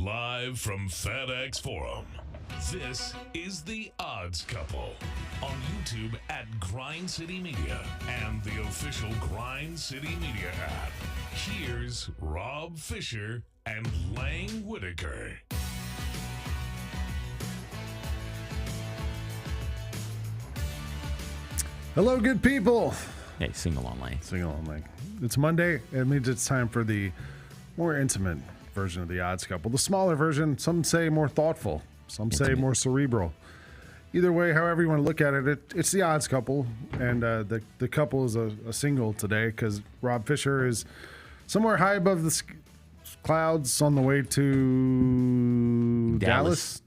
Live from FedEx Forum, this is The Odds Couple on YouTube at Grind City Media and the official Grind City Media app. Here's Rob Fisher and Lang Whitaker. Hello, good people. Hey, sing along, Lang. Sing along, Lang. It's Monday. It means it's time for the more intimate version of the Odds Couple. The smaller version, some say more thoughtful, some say more cerebral. Either way, however you want to look at it, it's the Odds Couple, and the couple is a single today because Rob Fisher is somewhere high above the clouds on the way to Dallas,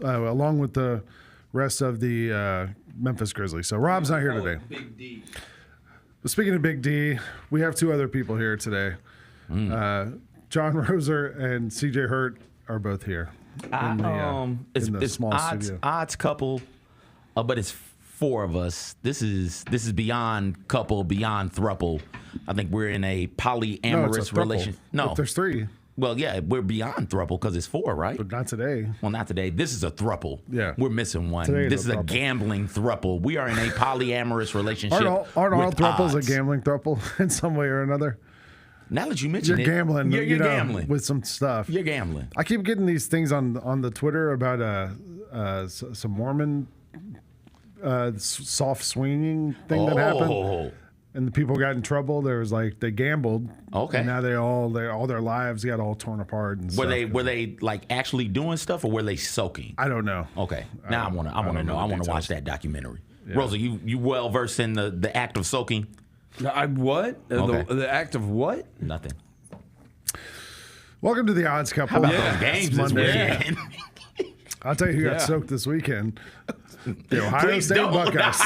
along with the rest of the Memphis Grizzlies. So Rob's not here today. Big D. But speaking of Big D, we have two other people here today. John Roser and CJ Hurt are both here. In the small studio. Odds couple, but it's four of us. This is beyond couple, beyond thruple. I think we're in a polyamorous relationship. No, if there's three. Well, yeah, we're beyond thruple because it's four, right? But not today. Well, not today. This is a thruple. Yeah. We're missing one. This is a gambling thruple. We are in a polyamorous relationship. Aren't all thruples odds. a gambling thruple in some way or another? Now that you mention You're gambling. You're gambling with some stuff. You're gambling. I keep getting these things on the Twitter about some Mormon soft swinging thing that happened. And the people got in trouble. There was they gambled. Okay. And now all their lives got all torn apart. And were they like actually doing stuff or were they soaking? I don't know. Okay. Now I want to know. I want to watch that documentary. Yeah. Rosa, you well versed in the act of soaking? What? Okay. The act of what? Nothing. Welcome to the Odds Couple. How about those games this weekend? I'll tell you who got soaked this weekend. The Ohio State Buckeyes.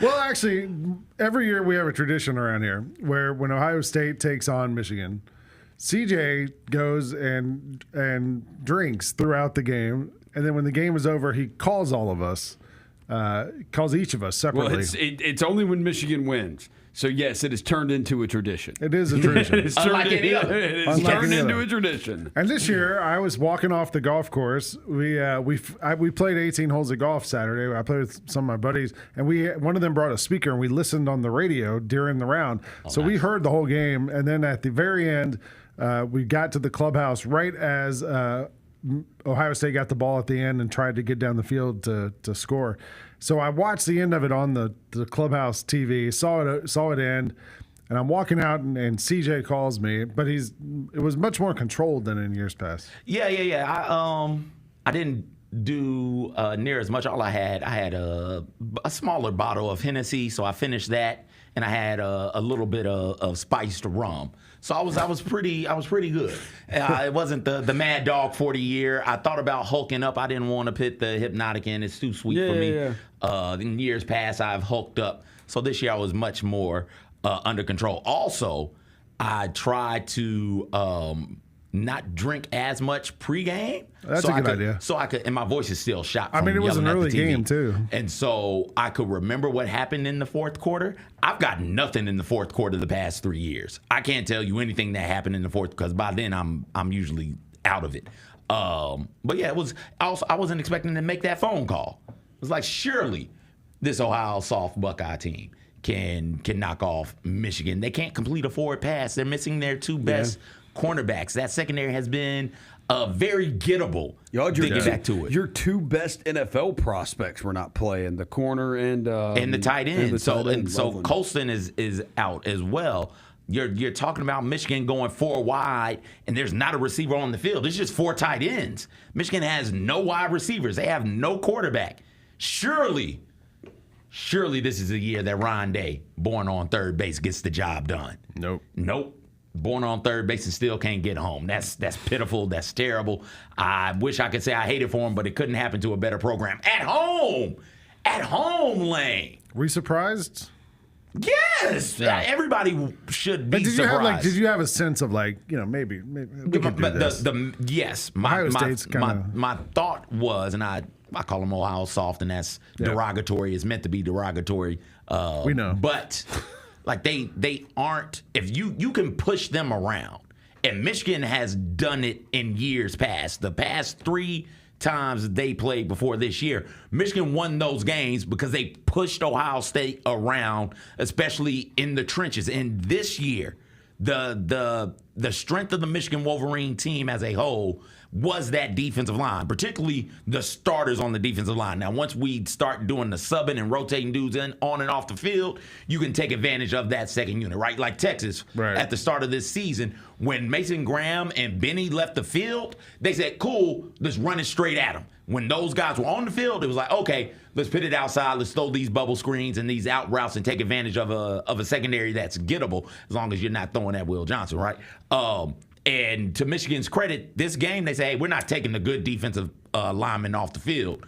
Well, actually, every year we have a tradition around here where when Ohio State takes on Michigan, CJ goes and drinks throughout the game, and then when the game is over, he calls all of us, calls each of us separately. Well, it's only when Michigan wins. So, yes, it has turned into a tradition. It is a tradition. It has turned into a tradition. And this year, I was walking off the golf course. We played 18 holes of golf Saturday. I played with some of my buddies, and one of them brought a speaker, and we listened on the radio during the round. So we heard the whole game, and then at the very end, we got to the clubhouse right as Ohio State got the ball at the end and tried to get down the field to score. So I watched the end of it on the clubhouse TV, saw it end, and I'm walking out and CJ calls me, but it was much more controlled than in years past. Yeah. I didn't do near as much. All I had a smaller bottle of Hennessy, so I finished that, and I had a little bit of spiced rum. So I was pretty good. It wasn't the Mad Dog 40-year. I thought about hulking up. I didn't want to put the Hypnotic in. It's too sweet for me. Yeah. In years past, I've hulked up. So this year I was much more under control. Also, I tried to not drink as much pregame. That's a good idea. So I could, and my voice is still shot. I mean, it was an early game too, and so I could remember what happened in the fourth quarter. I've got nothing in the fourth quarter the past 3 years. I can't tell you anything that happened in the fourth because by then I'm usually out of it. But yeah, it was. I wasn't expecting to make that phone call. It was like surely this Ohio soft Buckeye team can knock off Michigan. They can't complete a forward pass. They're missing their two best cornerbacks. That secondary has been very gettable. To get back to it. Your two best NFL prospects were not playing, the corner and the tight end. So Colston is out as well. You're talking about Michigan going four wide, and there's not a receiver on the field. It's just four tight ends. Michigan has no wide receivers. They have no quarterback. Surely this is a year that Ryan Day, born on third base, gets the job done. Nope. Born on third base and still can't get home. That's pitiful. That's terrible. I wish I could say I hate it for him, but it couldn't happen to a better program. At home, Lane. Were you surprised? Yes. Yeah. Everybody should be surprised. Did you have a sense of maybe we could do this? Yes. Ohio State's my thought was, and I call them Ohio soft, and that's derogatory. It's meant to be derogatory. We know. But like they aren't, if you can push them around And Michigan has done it in years past. The past 3 times they played before this year, Michigan won those games because they pushed Ohio State around, especially in the trenches. And this year, the strength of the Michigan Wolverine team as a whole was that defensive line, particularly the starters on the defensive line. Now, once we start doing the subbing and rotating dudes on and off the field, you can take advantage of that second unit, right? Like Texas at the start of this season, when Mason Graham and Benny left the field, they said, cool, let's run it straight at them. When those guys were on the field, it was like, okay, let's put it outside. Let's throw these bubble screens and these out routes and take advantage of a secondary that's gettable, as long as you're not throwing at Will Johnson, right? And to Michigan's credit, this game, they say, hey, we're not taking the good defensive linemen off the field.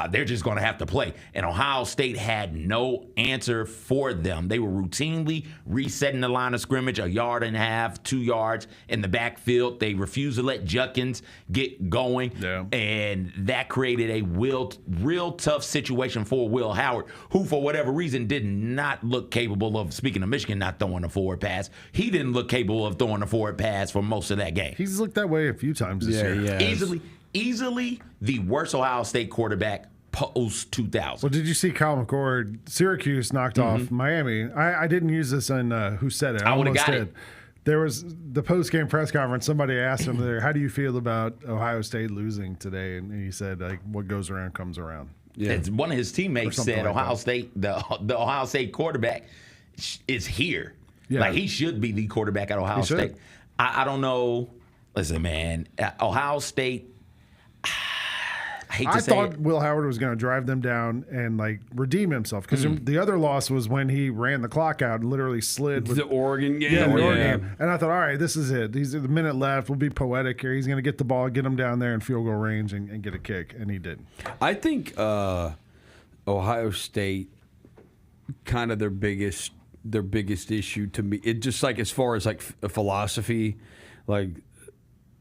They're just going to have to play. And Ohio State had no answer for them. They were routinely resetting the line of scrimmage 1.5 yards, 2 yards in the backfield. They refused to let Judkins get going. Yeah. And that created a real tough situation for Will Howard, who, for whatever reason, did not look capable of, speaking of Michigan, not throwing a forward pass. He didn't look capable of throwing a forward pass for most of that game. He's looked that way a few times this year. Yeah. Easily the worst Ohio State quarterback post-2000. Well, did you see Kyle McCord? Syracuse knocked off Miami. I didn't use this in Who Said It. I would have got it. There was the post-game press conference. Somebody asked him there, how do you feel about Ohio State losing today? And he said, like, what goes around comes around. Yeah. One of his teammates said like Ohio State, the Ohio State quarterback is here. Yeah. Like, he should be the quarterback at Ohio State. I don't know. Listen, man, Ohio State, I thought Will Howard was going to drive them down and like redeem himself, because the other loss was when he ran the clock out and literally slid with the Oregon game. Yeah, the Oregon game. And I thought, all right, this is it. He's a minute left. We'll be poetic here. He's going to get the ball, get him down there in field goal range, and get a kick, and he did. I think Ohio State, kind of their biggest issue to me, it just like as far as like a philosophy, like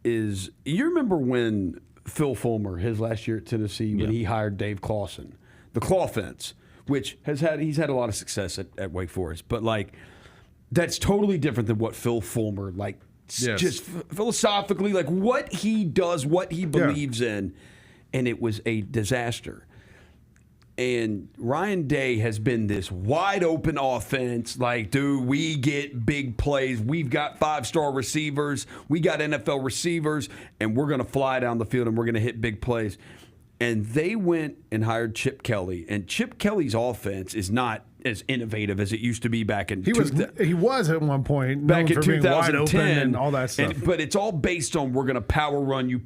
is you remember when Phil Fulmer, his last year at Tennessee, when he hired Dave Clawson, the Claw Fence, which he's had a lot of success at Wake Forest, but like that's totally different than what Phil Fulmer just philosophically, like what he does, what he believes in, and it was a disaster. And Ryan Day has been this wide open offense. Like, dude, we get big plays. We've got 5-star receivers. We got NFL receivers, and we're going to fly down the field and we're going to hit big plays. And they went and hired Chip Kelly. And Chip Kelly's offense is not as innovative as it used to be back in he was at one point back in 2010 and all that stuff. But it's all based on we're going to power run you.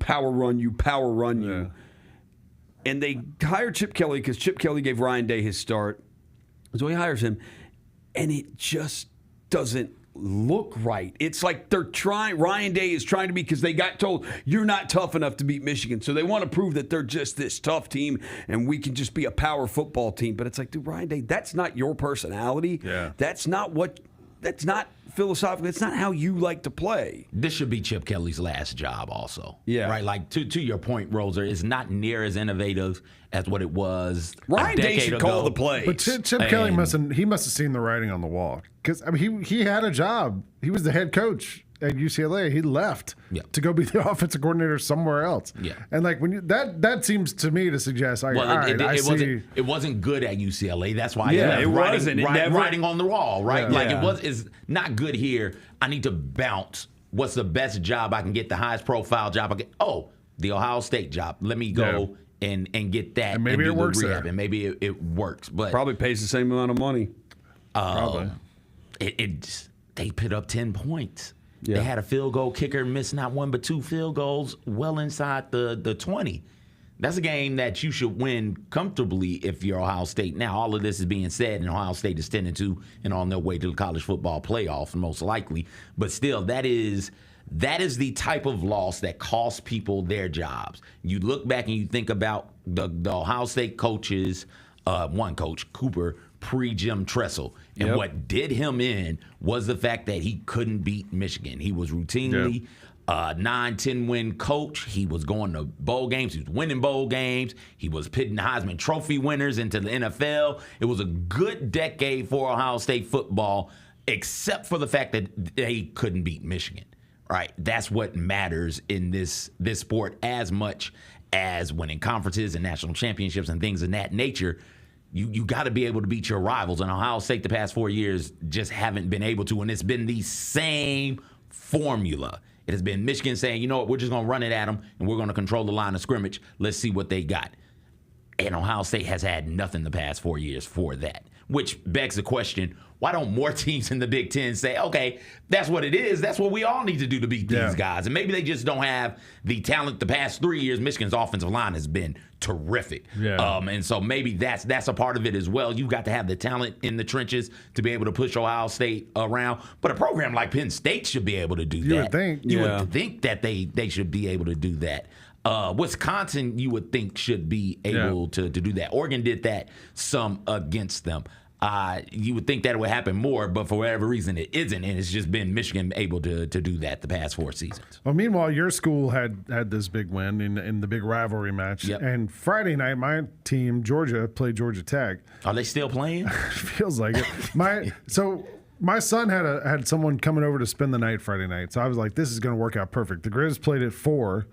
And they hired Chip Kelly because Chip Kelly gave Ryan Day his start. So he hires him, and it just doesn't look right. It's like they're trying. Ryan Day is trying to be, because they got told you're not tough enough to beat Michigan. So they want to prove that they're just this tough team and we can just be a power football team. But it's like, dude, Ryan Day, that's not your personality. Yeah. That's not philosophically, it's not how you like to play. This should be Chip Kelly's last job also. Yeah. Right? Like, to your point, Roser, it's not near as innovative as what it was Ryan Day should call the plays. But Chip Kelly must have seen the writing on the wall. Because, I mean, he had a job. He was the head coach at UCLA. He left to go be the offensive coordinator somewhere else. Yeah. And, like, when that seems to me to suggest, it wasn't good at UCLA. That's why it wasn't. Writing on the wall, right? Yeah. Like, it's not good here. I need to bounce. What's the best job I can get, the highest profile job I get? Oh, the Ohio State job. Let me go and get that. And maybe it works there. And maybe it works. But probably pays the same amount of money. Probably. They put up 10 points. Yeah. They had a field goal kicker, missed not one but 2 field goals well inside the 20. That's a game that you should win comfortably if you're Ohio State. Now, all of this is being said, and Ohio State is 10-2 and on their way to the college football playoff, most likely. But still, that is the type of loss that costs people their jobs. You look back and you think about the Ohio State coaches, one coach, Cooper, pre-Jim Tressel. And what did him in was the fact that he couldn't beat Michigan. He was routinely 9-10 win coach. He was going to bowl games. He was winning bowl games. He was pitting Heisman Trophy winners into the NFL. It was a good decade for Ohio State football, except for the fact that they couldn't beat Michigan. right? That's what matters in this sport as much as winning conferences and national championships and things of that nature. You got to be able to beat your rivals. And Ohio State the past 4 years just haven't been able to. And it's been the same formula. It has been Michigan saying, you know what, we're just going to run it at them and we're going to control the line of scrimmage. Let's see what they got. And Ohio State has had nothing the past 4 years for that, which begs the question, why don't more teams in the Big Ten say, okay, that's what it is. That's what we all need to do to beat these guys. And maybe they just don't have the talent. The past 3 years, Michigan's offensive line has been terrific. Yeah. And so maybe that's a part of it as well. You've got to have the talent in the trenches to be able to push Ohio State around. But a program like Penn State should be able to do that. You would think. You would think that they should be able to do that. Wisconsin, you would think, should be able to do that. Oregon did that some against them. You would think that it would happen more, but for whatever reason, it isn't, and it's just been Michigan able to do that the past 4 seasons. Well, meanwhile, your school had this big win in the big rivalry match. Yep. And Friday night, my team, Georgia, played Georgia Tech. Are they still playing? Feels like it. My son had someone coming over to spend the night Friday night, so I was like, this is going to work out perfect. The Grizz played at 4.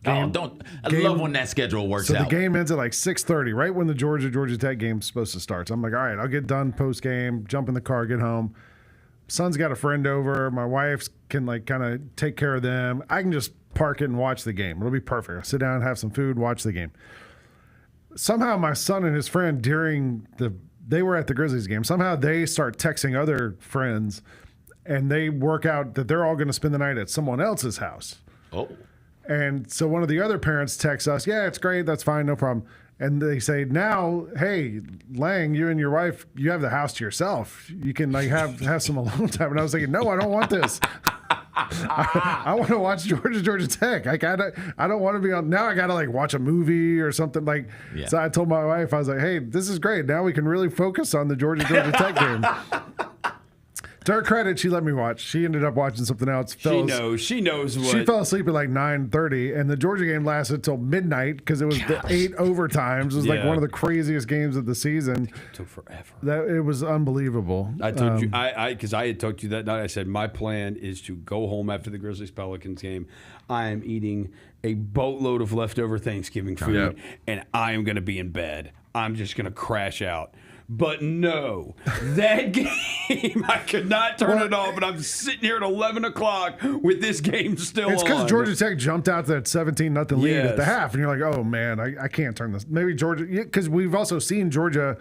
I love when that schedule works out. So the game ends at like 6:30, right when the Georgia Tech game's supposed to start. So I'm like, all right, I'll get done post game, jump in the car, get home. Son's got a friend over. My wife can like kind of take care of them. I can just park it and watch the game. It'll be perfect. I'll sit down, have some food, watch the game. Somehow my son and his friend they were at the Grizzlies game. Somehow they start texting other friends, and they work out that they're all going to spend the night at someone else's house. Oh. And so one of the other parents texts us, yeah, it's great, that's fine, no problem. And they say, now, hey, Lang, you and your wife, you have the house to yourself. You can like have some alone time. And I was thinking, no, I don't want this. I want to watch Georgia Tech. I don't want to be on. Now I got to like watch a movie or something like. Yeah. So I told my wife, I was like, hey, this is great. Now we can really focus on the Georgia Tech game. To her credit, she let me watch. She ended up watching something else. She knows what. She fell asleep at like 9:30, and the Georgia game lasted till midnight because it was the 8 overtimes. It was like one of the craziest games of the season. It took forever. It was unbelievable. I told you, because I had talked to you that night. I said my plan is to go home after the Grizzlies Pelicans game. I am eating a boatload of leftover Thanksgiving food, and I am going to be in bed. I'm just going to crash out. But no, that game, I could not turn it off, and I'm sitting here at 11 o'clock with this game still on. It's because Georgia Tech jumped out to that 17-0 lead at the half, and you're like, oh, man, I can't turn this. Maybe Georgia, because we've also seen Georgia,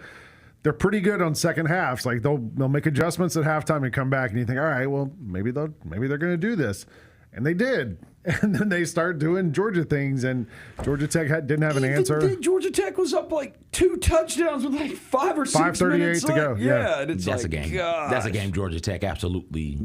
they're pretty good on second halves. Like, they'll make adjustments at halftime and come back, and you think, all right, well, maybe they're going to do this. And they did. And then they start doing Georgia things, and Georgia Tech didn't have an answer. Georgia Tech was up like 2 touchdowns with like 5 or 6 minutes to go. Yeah, and it's that's like, a game. gosh. That's a game Georgia Tech absolutely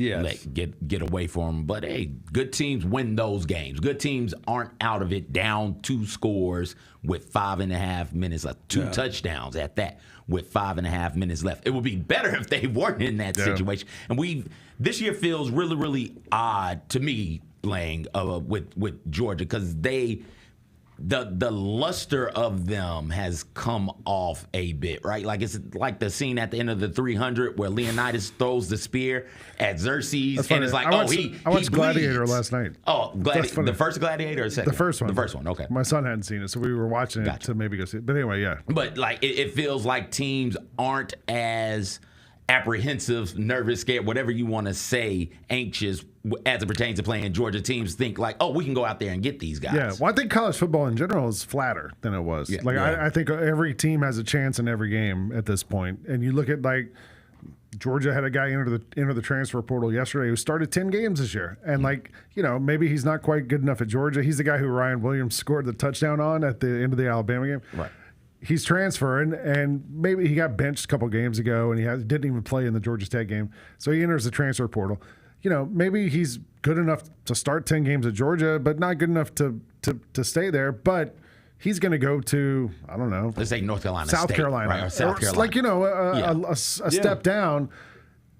get away from. But hey, good teams win those games. Good teams aren't out of it down 2 scores with 5.5 minutes left. 2 touchdowns at that with 5.5 minutes left. It would be better if they weren't in that situation. And this year feels really, really odd to me, Lang, with Georgia, because the luster of them has come off a bit, right? Like it's like the scene at the end of the 300 where Leonidas throws the spear at Xerxes, and it's like, I watched Gladiator last night. Oh, the first Gladiator or the second? The first one. The first one, okay. My son hadn't seen it, so we were watching it to maybe go see it. But anyway, yeah. But like it feels like teams aren't as apprehensive, nervous, scared, whatever you want to say, anxious as it pertains to playing Georgia. Teams think like, oh, we can go out there and get these guys. Yeah, well, I think college football in general is flatter than it was. Yeah. I think every team has a chance in every game at this point. And you look at like Georgia had a guy enter the transfer portal yesterday who started 10 games this year. And maybe he's not quite good enough at Georgia. He's the guy who Ryan Williams scored the touchdown on at the end of the Alabama game. Right. He's transferring, and maybe he got benched a couple games ago, and he didn't even play in the Georgia Tech game. So he enters the transfer portal. Maybe he's good enough to start 10 games at Georgia, but not good enough to stay there. But he's going to go to, I don't know. Let's say North Carolina South State, Carolina. Right? Or South Carolina. A step down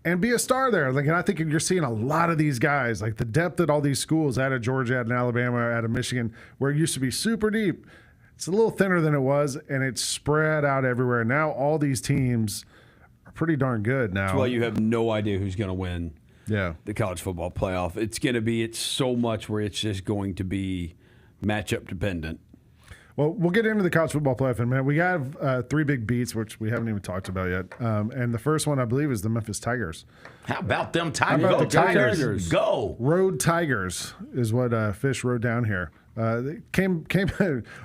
and be a star there. And I think you're seeing a lot of these guys, like the depth at all these schools out of Georgia, out of Alabama, out of Michigan, where it used to be super deep. It's a little thinner than it was, and it's spread out everywhere. Now all these teams are pretty darn good now. That's why you have no idea who's going to win the college football playoff. It's so much where it's just going to be matchup dependent. Well, we'll get into the college football playoff in a minute. We have 3 big beats, which we haven't even talked about yet. And the first one, I believe, is the Memphis Tigers. How about them Tigers? How about Go the Tigers. Go. Road Tigers is what Fish wrote down here. They came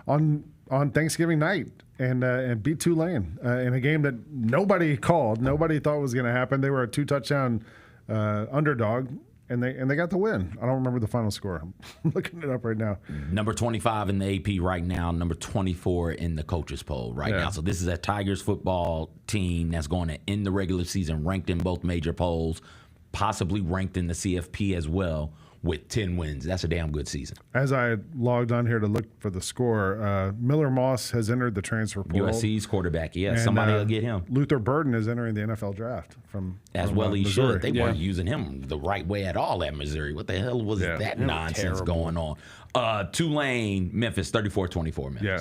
on Thanksgiving night and beat Tulane in a game that nobody called. Nobody thought was going to happen. They were a 2-touchdown underdog. And they got the win. I don't remember the final score. I'm looking it up right now. Number 25 in the AP right now, number 24 in the coaches poll right now. So this is a Tigers football team that's going to end the regular season ranked in both major polls, possibly ranked in the CFP as well, with 10 wins. That's a damn good season. As I logged on here to look for the score, Miller Moss has entered the transfer portal. USC's quarterback, yeah. And, somebody will get him. Luther Burden is entering the NFL draft from he Missouri. should. They weren't using him the right way at all at Missouri. What the hell was that nonsense going on? Tulane, Memphis, 34-24 Memphis. Yeah.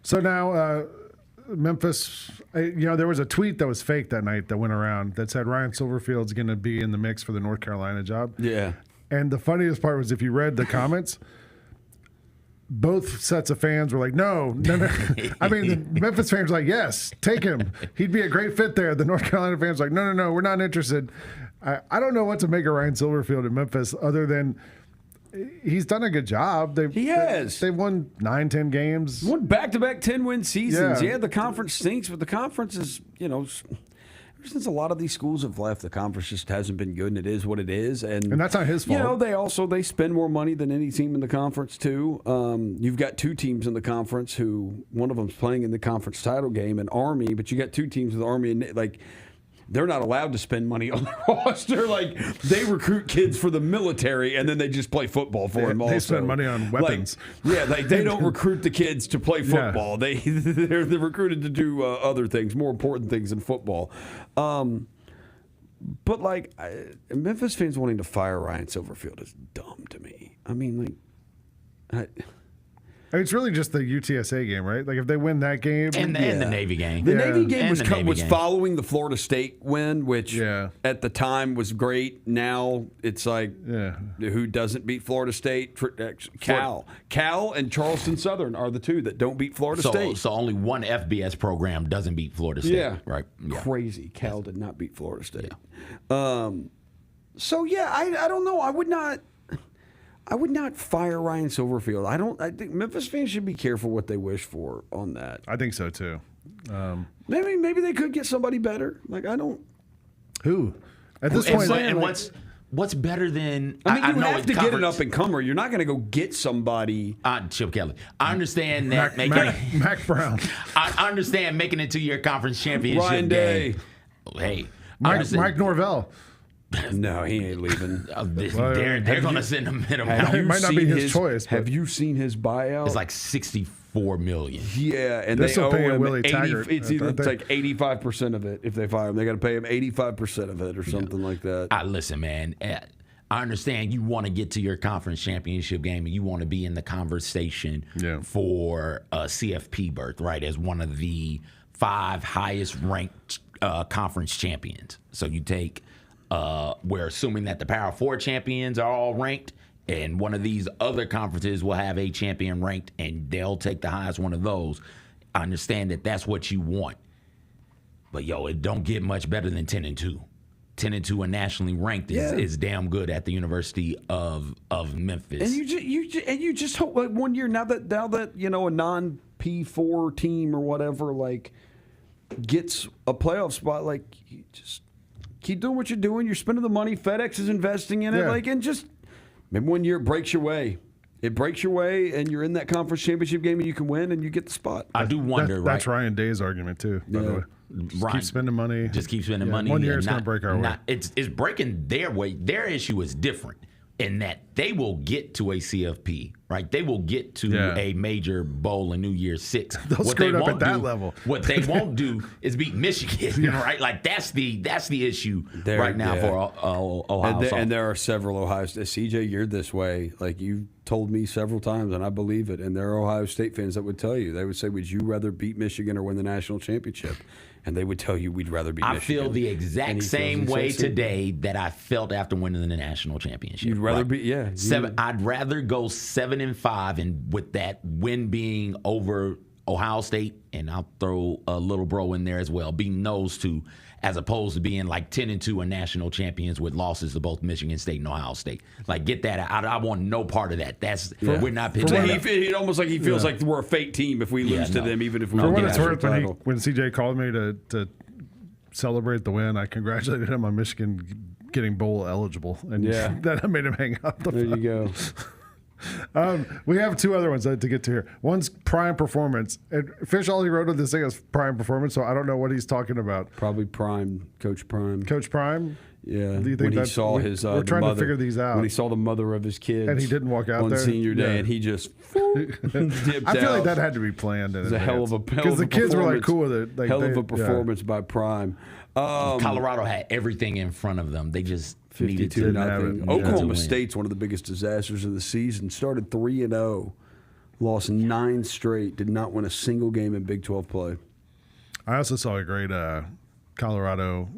So now Memphis, there was a tweet that was fake that night that went around that said Ryan Silverfield's going to be in the mix for the North Carolina job. Yeah. And the funniest part was if you read the comments, both sets of fans were like, no. I mean, the Memphis fans were like, yes, take him. He'd be a great fit there. The North Carolina fans were like, no, we're not interested. I don't know what to make of Ryan Silverfield in Memphis other than he's done a good job. He has. They've won 9-10 games. Won back-to-back 10-win seasons. Yeah. Yeah, the conference stinks, but the conference is, since a lot of these schools have left, the conference just hasn't been good, and it is what it is. And that's not his fault. They spend more money than any team in the conference too. You've got 2 teams in the conference who one of them's playing in the conference title game, and Army. But you got 2 teams with Army, and they're not allowed to spend money on their roster. They recruit kids for the military, and then they just play football for them. They spend money on weapons. They don't recruit the kids to play football. Yeah. They're recruited to do other things, more important things than football. But Memphis fans wanting to fire Ryan Silverfield is dumb to me. I mean, it's really just the UTSA game, right? If they win that game. And the Navy game. The Navy game was following the Florida State win, which at the time was great. Now it's who doesn't beat Florida State? Cal and Charleston Southern are the 2 that don't beat Florida State. So only one FBS program doesn't beat Florida State. Yeah. Right. Yeah. Crazy. Cal did not beat Florida State. Yeah. I don't know. I would not fire Ryan Silverfield. I think Memphis fans should be careful what they wish for on that. I think so too. Maybe they could get somebody better. Who? At this point, and what's better than? I mean, you have to get an up and comer. You're not going to go get somebody. Chip Kelly. I understand that Mac Brown. I understand making it to your conference championship Ryan Day. game. Hey, Mike Norvell. No, he ain't leaving. They're going to send him in. It might not be his choice. Have you seen his buyout? It's like $64 million. Yeah, and they owe him 80. It's 85% of it. If they fire him, they got to pay him 85% of it or something like that. Listen, man. I understand you want to get to your conference championship game and you want to be in the conversation for a CFP berth, right? As one of the 5 highest ranked conference champions. So you take. We're assuming that the Power 4 champions are all ranked, and one of these other conferences will have a champion ranked, and they'll take the highest one of those. I understand that that's what you want, but it don't get much better than 10-2. 10-2 and nationally ranked is damn good at the University of Memphis. And you just hope 1 year now that a non P4 team or whatever gets a playoff spot, you just. Keep doing what you're doing. You're spending the money. FedEx is investing in it. And just maybe 1 year it breaks your way. It breaks your way, and you're in that conference championship game, and you can win, and you get the spot. I do wonder, right? That's Ryan Day's argument, too, by the way. Keep spending money. Just keep spending money. 1 year it's going to break our way. It's breaking their way. Their issue is different in that they will get to a CFP right? They will get to a major bowl in New Year's Six. They'll screw it up at that level. What they won't do is beat Michigan, right? Like that's the issue right now for Ohio. And there are several Ohio State. CJ, you're this way. Like you told me several times, and I believe it. And there are Ohio State fans that would tell you. They would say, "Would you rather beat Michigan or win the national championship?" And they would tell you, "We'd rather beat Michigan." I feel the exact same way today that I felt after winning the national championship. You'd rather be, I'd rather go 7-5, and with that win being over Ohio State, and I'll throw a little bro in there as well, being those two, as opposed to being like 10-2 and national champions with losses to both Michigan State and Ohio State. Like, get that out. I want no part of that. We're not pitching. It almost like he feels like we're a fake team if we lose to them, even if we For don't what get it's the worth, title. when CJ called me to celebrate the win, I congratulated him on Michigan getting bowl eligible, and then I made him hang up the phone. There you go. We have two other ones to get to here. One's Prime Performance. And Fish, all he wrote on this thing is Prime Performance, so I don't know what he's talking about. Probably Prime, Coach Prime. Coach Prime? Yeah. Do you think when he saw his we're trying to figure these out. When he saw the mother of his kids. And he didn't walk out on there? senior day, Yeah. and he just dipped I feel out. like that had to be planned. It was a hell of a because the kids were like cool with it. Like, hell of a performance by Prime. Colorado had everything in front of them. They just needed to 52-0. Oklahoma State's one of the biggest disasters of the season. Started 3-0, lost 9 straight, did not win a single game in Big 12 play. I also saw a great Colorado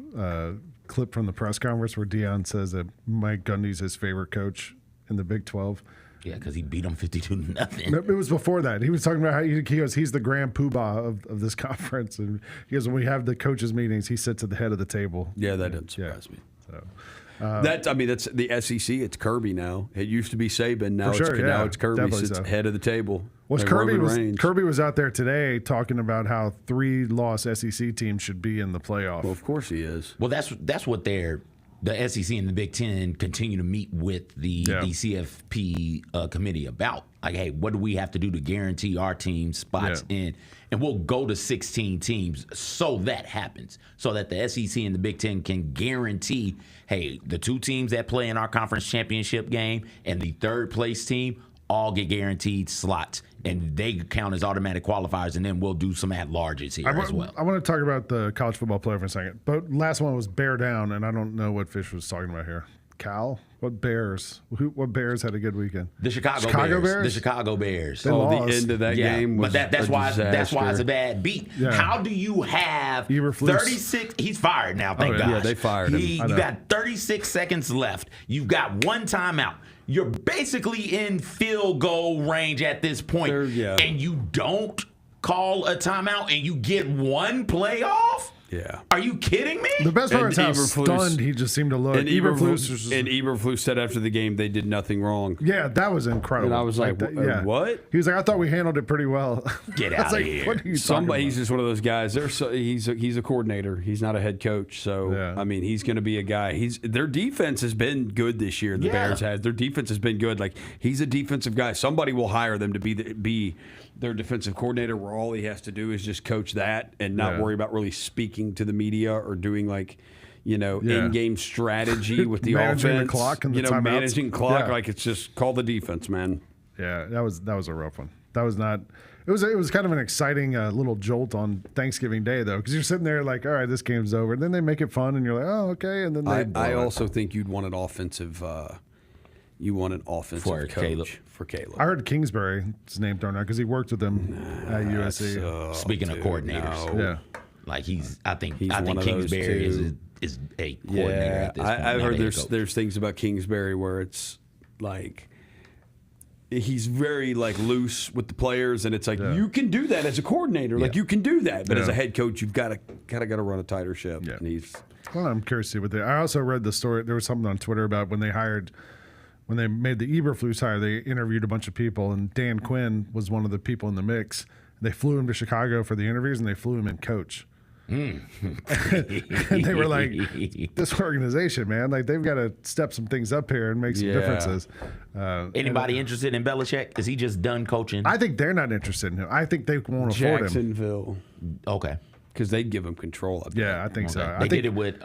clip from the press conference where Deion says that Mike Gundy's his favorite coach in the Big 12. Yeah, because he beat them 52-0. It was before that. He was talking about how he goes, he's the grand poobah of this conference. And he goes, when we have the coaches' meetings, he sits at the head of the table. Yeah, that doesn't surprise me. So, that's the SEC. It's Kirby now. It used to be Saban. Now now it's Kirby. Sits head of the table. Well, Kirby was out there today talking about how 3-loss SEC teams should be in the playoff. Well, of course he is. Well, that's what the SEC and the Big Ten continue to meet with the CFP committee about. Like, hey, what do we have to do to guarantee our team spots in? And we'll go to 16 teams so that happens, so that the SEC and the Big Ten can guarantee, hey, the 2 teams that play in our conference championship game and the 3rd place team all get guaranteed slots, and they count as automatic qualifiers, and then we'll do some at-larges here as well. I want to talk about the college football player for a second. But last one was bear down, and I don't know what Fish was talking about here. Cal? What Bears? What Bears had a good weekend? The Chicago Bears. The Chicago Bears. They lost. The end of that game was but that's why it's a bad beat. Yeah. How do you have Eberflus. 36? He's fired now, thank God. Yeah, they fired him. You got 36 seconds left. You've got 1 timeout. You're basically in field goal range at this point, and you don't call a timeout, and you get 1 play off? Yeah. Are you kidding me? The best part is how stunned he just seemed to look. And Eberflus said after the game they did nothing wrong. Yeah, that was incredible. And I was like, what? He was like, I thought we handled it pretty well. Get out of here. What are you talking about? He's just one of those guys. He's a coordinator. He's not a head coach. So, I mean, he's going to be a guy. Their defense has been good this year, the Bears has. Their defense has been good. Like, he's a defensive guy. Somebody will hire them to be their defensive coordinator, where all he has to do is just coach that and not worry about really speaking to the media or doing in-game strategy with the managing offense. The clock and the timeouts. Managing clock. Like, it's just call the defense, man. Yeah, that was a rough one. That was not. It was kind of an exciting little jolt on Thanksgiving Day though, because you're sitting there like, all right, this game's over. And then they make it fun, and you're like, oh, okay. And then I also think you'd want an offensive. You want an offensive coach for Caleb. I heard Kingsbury's name thrown out because he worked with them at USC. Speaking of coordinators, like I think Kingsbury is a coordinator at this point. I've heard there's things about Kingsbury where it's like he's very like loose with the players, and it's like you can do that as a coordinator, like you can do that, but as a head coach, you've got to run a tighter ship. Yeah. And well, I'm curious to see what I also read the story. There was something on Twitter about when they made the Eberflus hire, they interviewed a bunch of people, and Dan Quinn was one of the people in the mix. They flew him to Chicago for the interviews, and they flew him in coach. And they were like, this organization, man, like they've got to step some things up here and make some differences. Anybody interested in Belichick? Is he just done coaching? I think they're not interested in him. I think they won't afford him. Jacksonville. Okay. Because they'd give him control. I think so. They did it with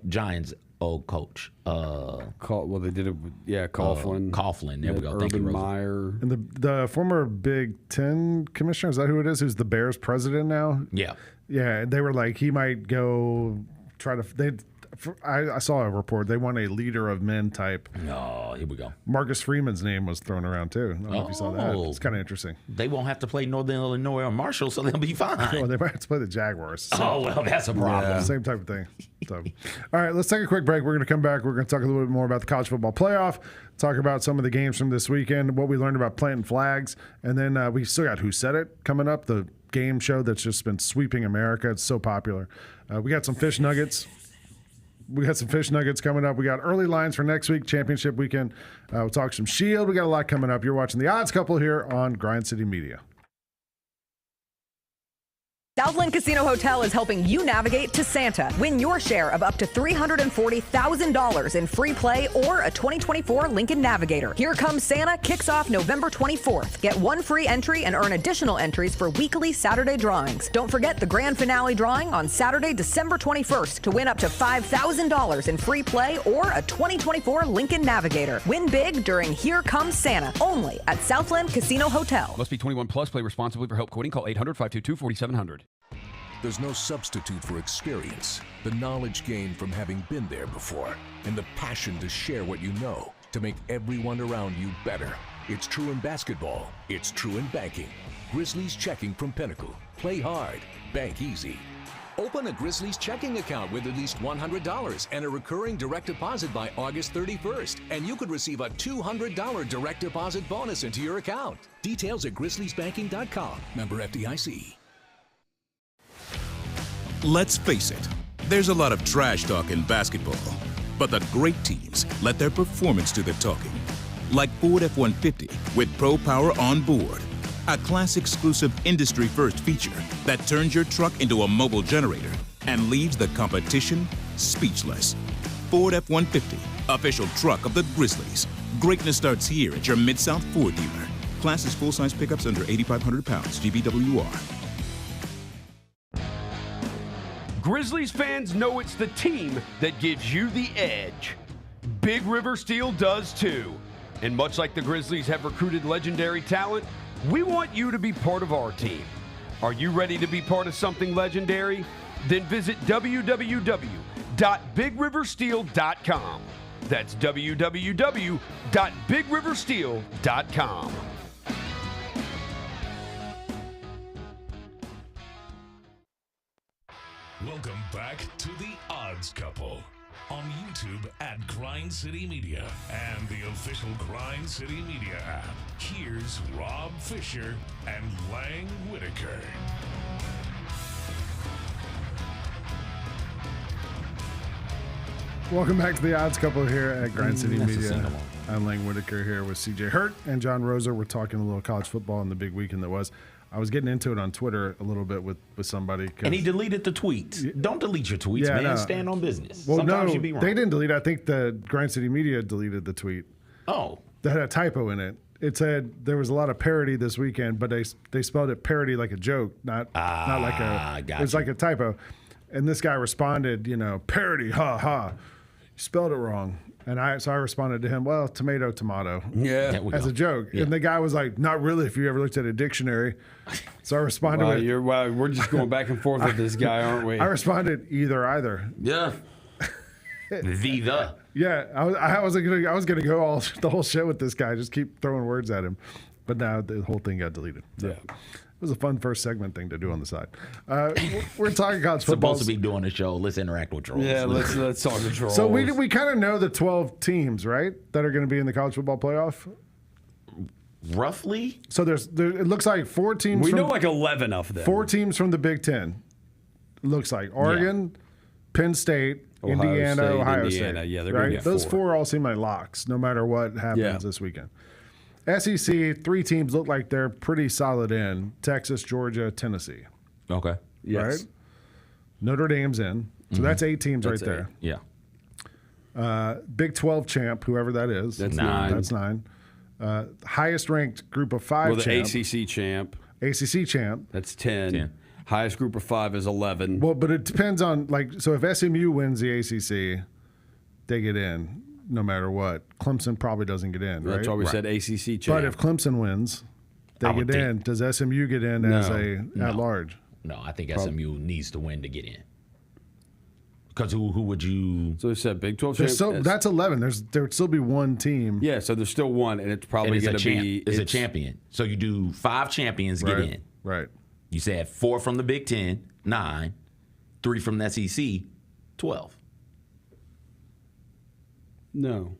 Giants old coach. Well, they did it with, Coughlin. Coughlin, there we go. Thank you, Urban Rosa. Meyer. And the former Big Ten commissioner, is that who it is? Who's the Bears president now? Yeah. Yeah, they were like, he might go try to. I saw a report. They want a leader of men type. Oh, here we go. Marcus Freeman's name was thrown around too. I don't know if you saw that. It's kind of interesting. They won't have to play Northern Illinois or Marshall, so they'll be fine. Well, they might have to play the Jaguars. So. Oh, well, that's a problem. Same type of thing. So, all right, let's take a quick break. We're going to come back. We're going to talk a little bit more about the college football playoff, talk about some of the games from this weekend, what we learned about planting flags, and then we still got Who Said It coming up, the game show that's just been sweeping America. It's so popular. We got some fish nuggets. We got some fish nuggets coming up. We got early lines for next week, championship weekend. We'll talk some Shield. We got a lot coming up. You're watching The Odds Couple here on Grind City Media. Southland Casino Hotel is helping you navigate to Santa. Win your share of up to $340,000 in free play or a 2024 Lincoln Navigator. Here Comes Santa kicks off November 24th. Get one free entry and earn additional entries for weekly Saturday drawings. Don't forget the grand finale drawing on Saturday, December 21st to win up to $5,000 in free play or a 2024 Lincoln Navigator. Win big during Here Comes Santa, only at Southland Casino Hotel. Must be 21 plus. Play responsibly. For help quoting, call 800-522-4700. There's no substitute for experience, the knowledge gained from having been there before, and the passion to share what you know to make everyone around you better. It's true in basketball. It's true in banking. Grizzlies Checking from Pinnacle. Play hard. Bank easy. Open a Grizzlies checking account with at least $100 and a recurring direct deposit by August 31st, and you could receive a $200 direct deposit bonus into your account. Details at grizzliesbanking.com. Member FDIC. Let's face it, there's a lot of trash talk in basketball, but the great teams let their performance do the talking. Like Ford F-150 with Pro Power on board, a class-exclusive industry-first feature that turns your truck into a mobile generator and leaves the competition speechless. Ford F-150, official truck of the Grizzlies. Greatness starts here at your Mid-South Ford dealer. Class is full-size pickups under 8,500 pounds, GVWR. Grizzlies fans know it's the team that gives you the edge. Big River Steel does too. And much like the Grizzlies have recruited legendary talent, we want you to be part of our team. Are you ready to be part of something legendary? Then visit www.bigriversteel.com. That's www.bigriversteel.com. Welcome back to The Odds Couple on YouTube at Grind City Media and the official Grind City Media app. Here's Rob Fisher and Lang Whitaker. Welcome back to The Odds Couple here at Grind City That's a Media. single one. I'm Lang Whitaker here with CJ Hurt and John Rosa. We're talking a little college football in the big weekend that was. I was getting into it on Twitter a little bit with somebody. And he deleted the tweets. Don't delete your tweets, man. no. Stand on business. Well, Sometimes no, you be wrong. they didn't delete it. I think the Grind City Media deleted the tweet. Oh. That had a typo in it. It said there was a lot of parody this weekend, but they spelled it parody like a joke, not like a. Gotcha. It was like a typo. And this guy responded, parody, ha ha. You spelled it wrong. And so I responded to him, well, tomato, Yeah. There we as go. a joke. Yeah. And the guy was like, not really if you ever looked at a dictionary. So I responded with, We're just going back and forth with this guy, aren't we? I responded either. Yeah. The. Yeah, I was gonna go all the whole show with this guy, just keep throwing words at him, but now the whole thing got deleted. So Yeah. it was a fun first segment thing to do on the side. We're talking college football. Supposed to be doing a show. Let's interact with trolls. Yeah, let's talk the trolls. So we kind of know the 12 teams, right, that are going to be in the college football playoff. Roughly. So it looks like 4 teams. We from, know like 11 of them. 4 teams from the Big Ten. It looks like Oregon, Penn State, Indiana, State, Ohio Indiana. State. Yeah, they're gonna get Those 4. 4 all seem like locks, no matter what happens this weekend. SEC, 3 teams look like they're pretty solid in: Texas, Georgia, Tennessee. Okay. Yes. Right? Notre Dame's in. So that's 8 teams That's right there. Yeah. Big 12 champ, whoever that is. That's 9. That's 9. Highest ranked group of 5 Well, the champ. ACC champ. ACC champ. That's 10. 10. Highest group of 5 is 11. Well, but it depends on, so if SMU wins the ACC, they get in no matter what. Clemson probably doesn't get in, right? That's why we said ACC champ. But if Clemson wins, they get in. Does SMU get in as at large? No, I think SMU needs to win to get in. Because who would you? So they said Big 12 champ. That's 11. There would still be one team. Yeah, so there's still one, and it's probably going to be. It's a champion. So you do 5 champions get in. Right. You said 4 from the Big 10, 9, 3 from the SEC, 12. No.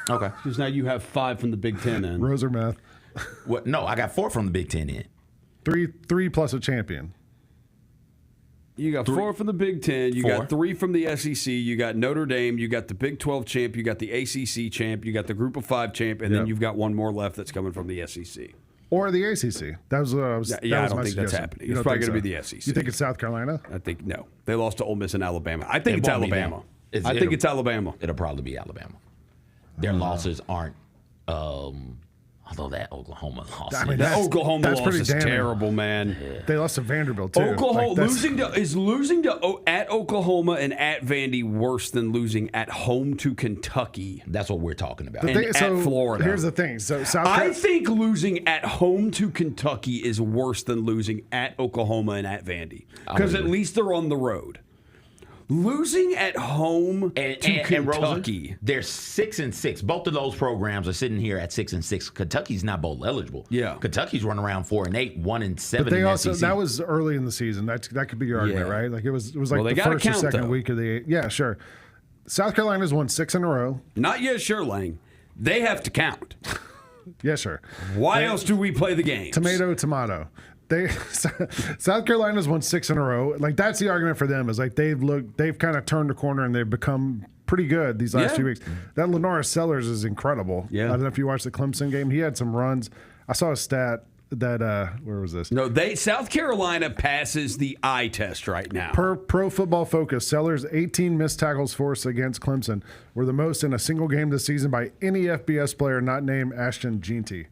Okay. Because now you have 5 from the Big 10 in. Roser math. What? No, I got 4 from the Big 10 in. Three plus a champion. You got 4 from the Big 10. You got 3 from the SEC. You got Notre Dame. You got the Big 12 champ. You got the ACC champ. You got the Group of 5 champ. And then you've got one more left that's coming from the SEC. Or the ACC. That was what I was. I don't think that's happening. It's probably going to be the SEC. You think it's South Carolina? I think no. They lost to Ole Miss and Alabama. I think it's Alabama. I think it's Alabama. It'll probably be Alabama. Their losses aren't. Although that Oklahoma loss, that Oklahoma loss is terrible, man. Yeah. They lost to Vanderbilt too. Oklahoma losing to at Oklahoma and at Vandy worse than losing at home to Kentucky. That's what we're talking about. And at Florida. Here's the thing. So I think losing at home to Kentucky is worse than losing at Oklahoma and at Vandy because at least they're on the road. Losing at home to Kentucky. They're 6-6. Both of those programs are sitting here at 6-6. Kentucky's not bowl eligible. Yeah. Kentucky's running around 4-8, 1-7. But they in also SEC. That was early in the season. That could be your argument, right? Like it was like the first or second week of the yeah, sure. South Carolina's won 6 in a row. Not yet, sure, Lang. They have to count. Yeah, sure. Why else do we play the games? Tomato. South Carolina's won 6 in a row. Like that's the argument for them is like they've kind of turned the corner and they've become pretty good these last few weeks. That Lenora Sellers is incredible. Yeah. I don't know if you watched the Clemson game. He had some runs. I saw a stat that where was this? No, South Carolina passes the eye test right now. Per Pro Football Focus, Sellers' 18 missed tackles forced against Clemson were the most in a single game this season by any FBS player not named Ashton Jeanty.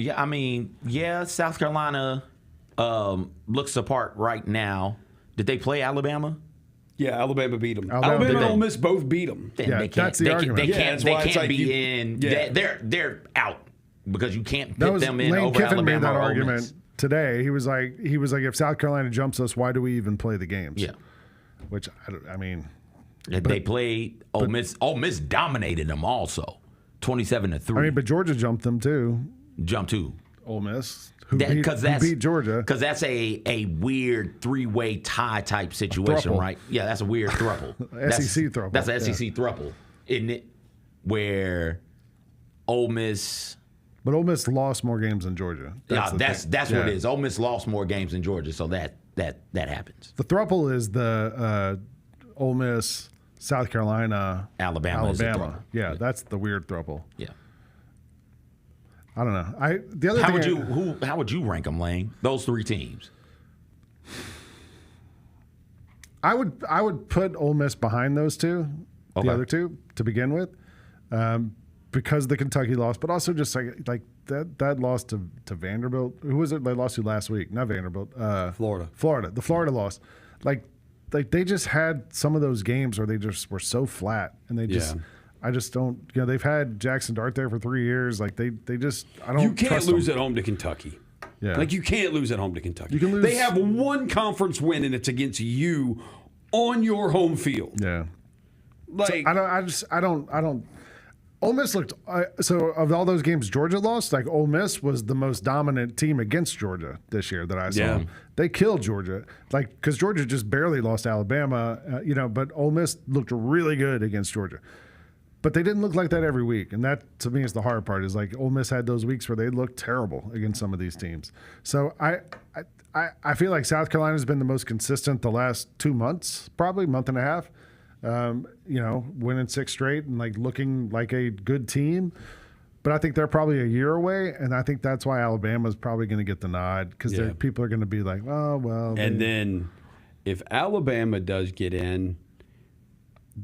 Yeah, I mean, South Carolina looks apart right now. Did they play Alabama? Yeah, Alabama beat them. Alabama and Ole Miss both beat them. That's the argument. They can't be in. Yeah. They're out because you can't put them in Lane over Kiffin Alabama made that or Ole argument Miss. today. He was like, if South Carolina jumps us, why do we even play the games? Yeah, which I mean, they played Ole Miss. Ole Miss dominated them also, 27-3. I mean, but Georgia jumped them too. Jump to Ole Miss, who beat Georgia. Because that's a weird 3-way tie type situation, right? Yeah, that's a weird throuple. SEC throuple. That's an SEC throuple, isn't it? Where Ole Miss. But Ole Miss lost more games than Georgia. That's what it is. Ole Miss lost more games than Georgia, so that happens. The throuple is the Ole Miss, South Carolina, Alabama. Is the throuple. Yeah, that's the weird throuple. Yeah. I don't know. How would you rank them, Lane? Those 3 teams. I would put Ole Miss behind those two, the other two to begin with, because of the Kentucky loss, but also just like that loss to Vanderbilt. Who was it they lost to last week? Not Vanderbilt. Florida. The Florida loss. Like they just had some of those games where they just were so flat, and they just. Yeah. I just don't. They've had Jackson Dart there for 3 years. Like they just. I don't. You can't lose them. at home to Kentucky. Yeah. Like you can't lose at home to Kentucky. You can lose. They have one conference win, and it's against you on your home field. Yeah. Like so I don't. Ole Miss looked. So of all those games Georgia lost, like Ole Miss was the most dominant team against Georgia this year that I saw. Yeah. They killed Georgia, like because Georgia just barely lost to Alabama. But Ole Miss looked really good against Georgia. But they didn't look like that every week, and that to me is the hard part. Is like Ole Miss had those weeks where they looked terrible against some of these teams. So I feel like South Carolina's been the most consistent the last 2 months, probably month and a half. Winning 6 straight and like looking like a good team. But I think they're probably a year away, and I think that's why Alabama's probably going to get the nod because people are going to be like, oh well. And then if Alabama does get in.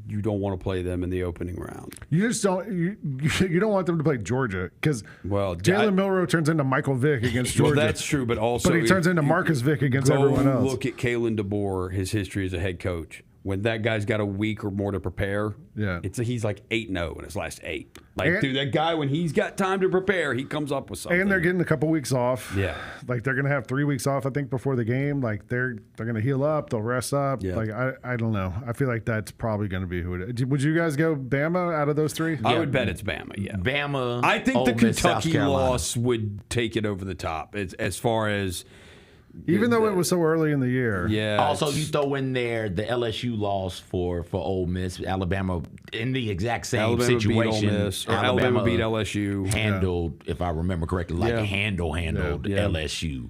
You don't want to play them in the opening round. You just don't. You don't want them to play Georgia because Jalen Milroe turns into Michael Vick against Georgia. Well, that's true, but also he turns into Marcus Vick against everyone else. Look at Kalen DeBoer, his history as a head coach. when that guy's got a week or more to prepare, Yeah. he's like 8-0 in his last 8. Like, And- dude, that guy, when he's got time to prepare, he comes up with something. And they're getting a couple weeks off. Yeah. Like they're gonna have 3 weeks off, I think, before the game. Like they're gonna heal up, they'll rest up. Yeah. Like I don't know. I feel like that's probably gonna be who it is. Would you guys go Bama out of those three? I would bet it's Bama, yeah. Bama. I think Ole the Miss, South Kentucky Carolina. loss would take it over the top as far as Even though it was so early in the year. yeah. Also, it's- you throw in there the LSU loss for Ole Miss, Alabama in the exact same Alabama situation. beat Ole Miss, or Alabama beat LSU. Handled, if I remember correctly, like Yeah. handled Yeah. LSU,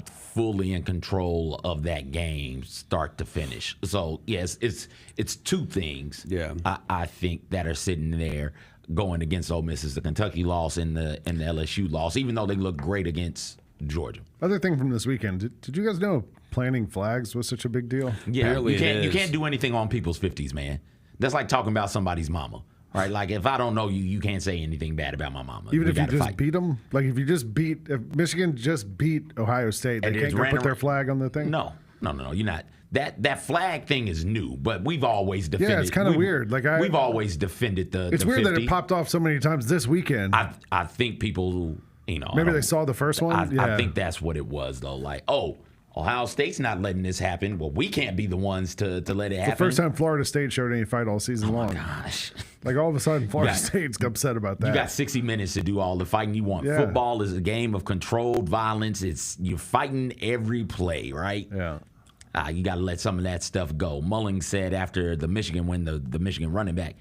fully in control of that game, start to finish. So yes, it's two things. Yeah. I think that are sitting there going against Ole Miss is the Kentucky loss and the LSU loss, even though they look great against Georgia. Other thing from this weekend, did you guys know planting flags was such a big deal? Yeah, Apparently you it can't is. do anything on people's 50s, man. That's like talking about somebody's mama, right? Like if I don't know you, you can't say anything bad about my mama. Even We if you gotta just fight. beat them, like if Michigan just beat Ohio State, they And can't it's go ran put their around- flag on the thing. No. You're not. That flag thing is new, but we've always defended. it's kinda weird. Like, we've always defended the. It's the weird 50. that it popped off so many times this weekend. I think people, I Maybe they don't- saw the first one. I think that's what it was, though. Like, oh, Ohio State's not letting this happen. Well, we can't be the ones to let it happen. the first time Florida State showed any fight all season long. Gosh. Like all of a sudden, Florida got- State's upset about that. You got 60 minutes to do all the fighting you want. Yeah. Football is a game of controlled violence. You're fighting every play, right? Yeah. You got to let some of that stuff go. Mulling said after the Michigan win, the Michigan running back,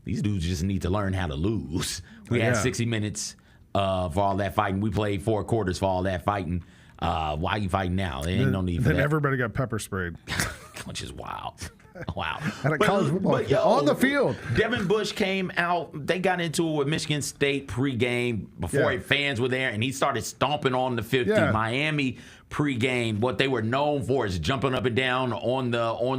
these dudes just need to learn how to lose. We had Yeah. 60 minutes for all that fighting. We played 4 quarters for all that fighting. Why are you fighting now? There ain't no need for Then that. everybody got pepper sprayed. Which is wild. Wow. At a college football game, on the field. Devin Bush came out. They got into it with Michigan State pregame before Yeah. fans were there, and he started stomping on the 50. Yeah. Miami pregame, what they were known for is jumping up and down on